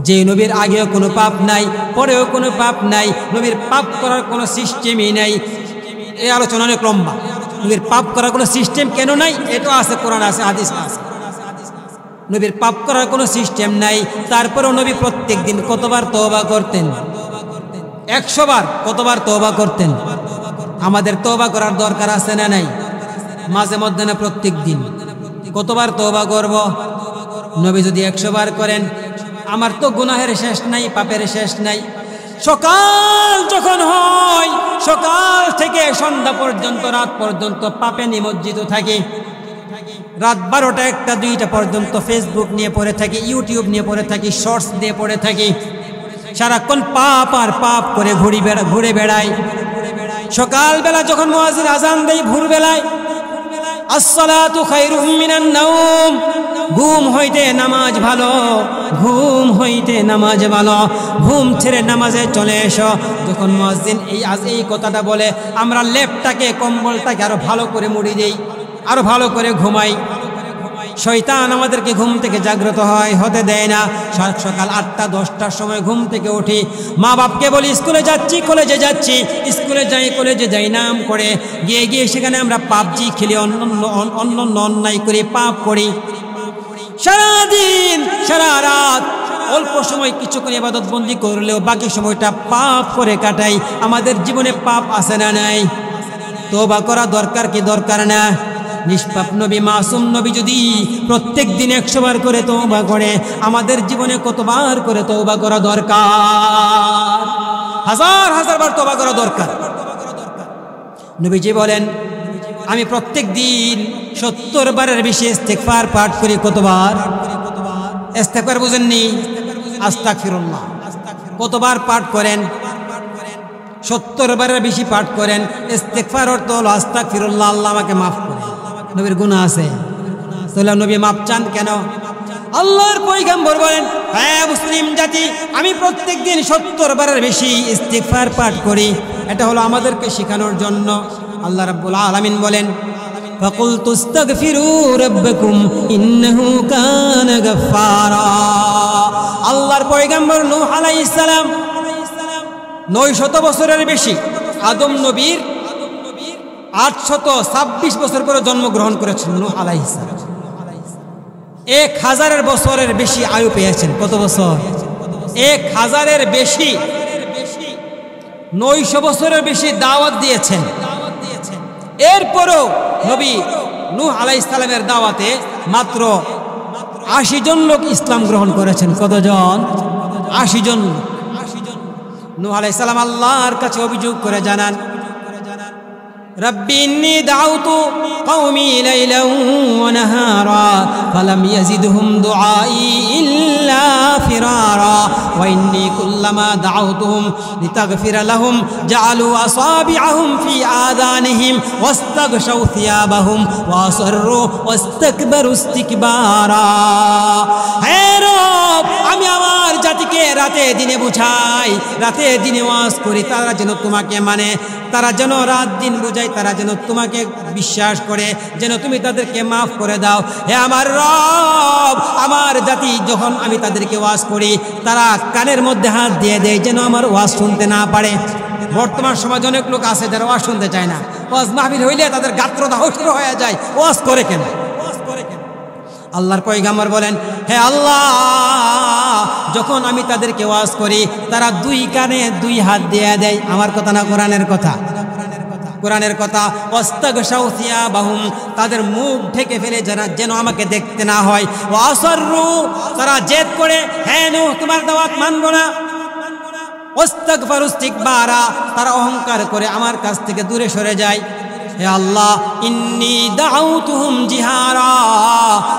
যে নবীর আগেও কোনো পাপ নাই, পরেও কোনো পাপ নাই, নবীর পাপ করার কোনো সিস্টেমই নাই। এই আলোচনা অনেক লম্বা। নবীর পাপ করার কোনো সিস্টেম কেন নাই? এটা আছে, কোরআন আছে, হাদিস আছে। নবীর পাপ করার কোনো সিস্টেম নাই। তারপরেও নবী প্রত্যেক দিন কতবার তওবা করতেন? 100 বার। কতবার তওবা করতেন? আমাদের তওবা করার দরকার আছে না নাই? মাঝে মধ্যে না প্রত্যেক দিন? কতবার তওবা করব? নবী যদি 100 বার করেন, আমার তো গুনাহের শেষ নাই, পাপের শেষ নাই। সকাল যখন হয়, সকাল থেকে সন্ধ্যা পর্যন্ত, রাত পর্যন্ত পাপে নিমজ্জিত থাকি। রাত 12টা, 1টা, 2টা পর্যন্ত ফেসবুক নিয়ে পড়ে থাকি, ইউটিউব নিয়ে পড়ে থাকি, শর্টস দিয়ে পড়ে থাকি। সারাক্ষণ পাপ আর পাপ করে ঘুরে বেড়াই। সকালবেলা যখন মুয়াজ্জিন আযান দেয়, ভোরবেলায় আসসালাতু খায়রুম মিনান নাওম, ঘুম হইতে নামাজ ভালো, ঘুম হইতে নামাজ ভালো, ঘুম ছেড়ে নামাজে চলে এসো। যখন মুয়াজ্জিন এই কথাটা বলে, আমরা লেপটাকে, কম্বলটাকে আরো ভালো করে মুড়ি দেই, আরো ভালো করে ঘুমাই। শয়তান আমাদেরকে ঘুম থেকে জাগ্রত হতে দেয় না। সকাল 8টা 10টার সময় ঘুম থেকে উঠি, মা বাপকে বলি স্কুলে যাচ্ছি, কলেজে যাচ্ছি। স্কুলে যাই, কলেজে যাই নাম করে, গিয়ে সেখানে আমরা পাবজি খেলি, অন্য অন্যায় করি, পাপ করি। সারাদিন সারা রাত অল্প সময় কিছুক্ষণ ইবাদত বন্দি করলেও বাকি সময়টা পাপ করে কাটাই। আমাদের জীবনে পাপ আছে না নাই? তওবা করা দরকার কি দরকার না? নিষ্পাপ নবী, মাসুম নবী যদি প্রত্যেক দিন 100 বার করে তওবা করে, আমাদের জীবনে কতবার করে তওবা করা দরকার? হাজার হাজার বার তওবা করা দরকার। নবীজি বলেন আমি প্রত্যেক দিন 70 বারের বেশি ইস্তিগফার পাঠ করি। কতবার? ইস্তিগফার বুঝেননি? আস্তাগফিরুল্লাহ। কতবার পাঠ করেন? 70 বারের বেশি পাঠ করেন। ইস্তিগফার অর্থ হলো আস্তাগফিরুল্লাহ, আল্লাহ আমাকে মাফ করে। নবীর গুনাহ আছে, তাহলে নবী মাপ চান কেন? আল্লাহর পয়গম্বর বলেন, হ্যাঁ মুসলিম জাতি, আমি প্রত্যেক দিন 70 বারের বেশি ইস্তিগফার পাঠ করি। এটা হলো আমাদেরকে শেখানোর জন্য। আল্লাহ রাব্বুল আলামিন বলেন, ফাকুলতু ইস্তাগফিরু রাব্বাকুম ইন্নাহু কানা গাফফারা। আল্লাহর পয়গম্বর নূহ আলাইহিস সালাম 900 বছরের বেশি, আদম নবীর 826 বছর পরে জন্মগ্রহণ করেছেন নূহ আলাইহিস সালাম। 1000 বছরের বেশি আয়ু পেয়েছেন। কত বছর? 1000-এর বেশি, 900 বছরের বেশি দাওয়াত দিয়েছেন। এরপরও নবী নূহ আলাইহিস সালামের দাওয়াতে মাত্র 80 জন লোক ইসলাম গ্রহণ করেছেন। কতজন? 80 জন। নূহ আলাইহিস সালাম আল্লাহর কাছে অভিযোগ করে জানান, রব্বি ইন্নী দাউতু কওমি লাইলান ওয়া নাহারা ফালাম ইয়াজিদহুম দুআই ইল্লা ফিরারা ওয়া ইন্নী কুল্লামা দাউতুহুম লিতাগফিরা লাহুম জাআলু আসাবিআহুম ফি আযানিহিম ওয়াস্তাগশাউ থিয়াবাহুম ওয়া আসররু ওয়াস্তাকবারু ইস্তিকবারা। হে রব, আমি আমার জাতিকে রাতে দিনে বুঝাই, রাতে দিনে ওয়াজ করি, তারা যেন তোমাকে মানে, তারা যেন রাত দিন বুঝায়, তারা যেন তোমাকে বিশ্বাস করে, যেন তুমি তাদেরকে মাফ করে দাও। হে আমার রব, আমার জাতি যখন আমি তাদেরকে ওয়াজ করি, তারা কানের মধ্যে হাত দিয়ে দেয় যেন আমার ওয়াজ শুনতে না পারে। বর্তমান সমাজে অনেক লোক আছে যারা ওয়াজ শুনতে চায় না। ওয়াজ মাহফিল হইলে তাদের গাত্রদাহ শুরু হয়ে যায়, ওয়াজ করে কেন? আল্লাহর পয়গম্বর বলেন, হে আল্লাহ, যখন আমি তাদেরকে ওয়াজ করি তারা 2 কানে 2 হাত দিয়ে দেয়। আমার কথা না, কোরআনের কথা, কোরআনের কথা। ওয়াস্তাগশাউ থিয়াবাহুম, তাদের মুখ ঢেকে ফেলে যেন আমাকে দেখতে না হয়। ওয়া আসররু, তারা জেদ করে, হে নূহ তোমার দাওয়াত মানব না। ওয়াস্তাগফারু ইস্তিকবারা, তারা অহংকার করে আমার কাছ থেকে দূরে সরে যায়। হে আল্লাহ, ইন্নী দাউতুহুম জিহারা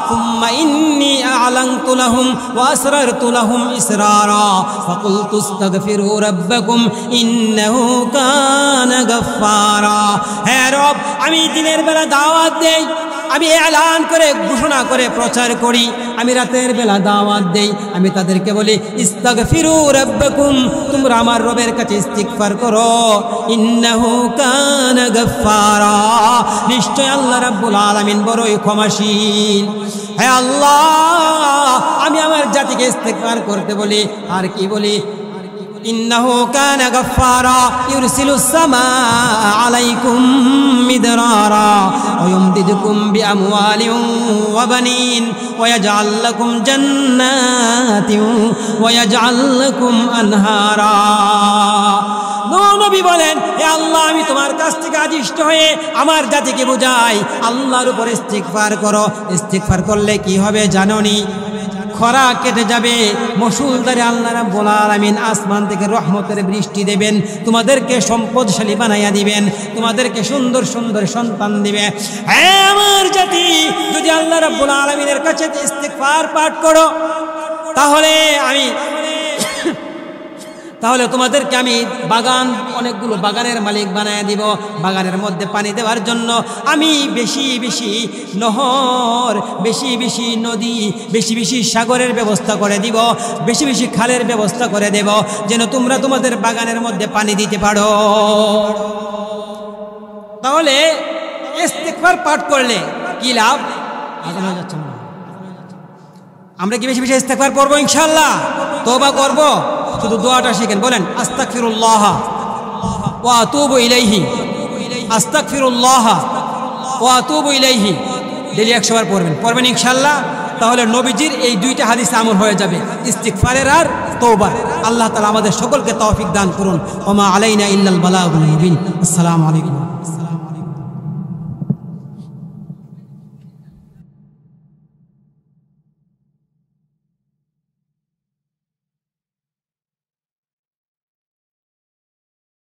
সুম্মা ইন্নী আ'লানতু লাহুম ওয়া আসরারতু লাহুম ইসরারা ফাকুলতু ইস্তাগফিরু রাব্বাকুম ইন্নাহু কানা গাফফারা। হে রব, আমি দিনের বেলা দাওয়াত দেই, আমি এলান করে ঘোষণা করে প্রচার করি, আমি রাতের বেলা দাওয়াত দেই, আমি তাদেরকে বলি ইস্তাগফিরু রাব্বাকুম, তোমরা আমার রবের কাছে ইস্তিগফার করো, ইন্নাহু কানা গাফফারা, নিশ্চয় আল্লাহ রাব্বুল আলামিন বড়ই ক্ষমাশীল। হে আল্লাহ, আমি আমার জাতিকে ইস্তিগফার করতে বলি, আর কি বলি? ইন্নাহু কানা গাফফারা ইউরসিলুস সামাআ আলাইকুম মিদরারা ওয়া ইউমদিদুকুম বিআমওয়ালিন ওয়া বানিন ওয়া ইয়াজআল লাকুম জান্নাতিন ওয়া ইয়াজআল লাকুম আনহারা। নবী বলেন, হে আল্লাহ, আমি তোমার কাছ থেকে আদিষ্ট হয়ে আমার জাতিকে বুঝাই, আল্লাহর উপর ইস্তিগফার করো। ইস্তিগফার করলে কি হবে জানোনি? খরা কেটে যাবে, মসুলদারে আল্লাহ রাব্বুল আলামিন আসমান থেকে রহমতের বৃষ্টি দেবেন, তোমাদেরকে সম্পদশালী বানাইয়া দিবেন, তোমাদেরকে সুন্দর সুন্দর সন্তান দিবে। হ্যাঁ আমার জাতি, যদি আল্লাহ রাব্বুল আলামিনের কাছে ইস্তিগফার পাঠ করো, তাহলে তোমাদেরকে আমি বাগান, অনেকগুলো বাগানের মালিক বানায় দিব। বাগানের মধ্যে পানি দেওয়ার জন্য আমি বেশি বেশি নহর, বেশি বেশি নদী, বেশি বেশি সাগরের ব্যবস্থা করে দিব, বেশি বেশি খালের ব্যবস্থা করে দেব, যেন তোমরা তোমাদের বাগানের মধ্যে পানি দিতে পারো। তাহলে ইস্তিগফার পাঠ করলে কি লাভ? আগানো যাচ্ছে না। আমরা কি বেশি বেশি ইস্তিগফার পড়বো? ইনশাআল্লাহ তওবা করব। শুধু দোয়াটা শিখেন, বলেন আস্তাগফিরুল্লাহ ওয়া আতুবু ইলাইহি, আস্তাগফিরুল্লাহ ওয়া আতুবু ইলাইহি। ডেইলি 100 বার পড়বেন ইনশাআল্লাহ। তাহলে নবীজির এই দুইটা হাদিস আমল হয়ে যাবে, ইস্তিগফারের আর তওবার। আল্লাহ তাআলা আমাদের সকলকে তৌফিক দান করুন। ওয়া মা আলাইনা ইল্লাল বালাগুল মুবিন। আসসালামু আলাইকুম।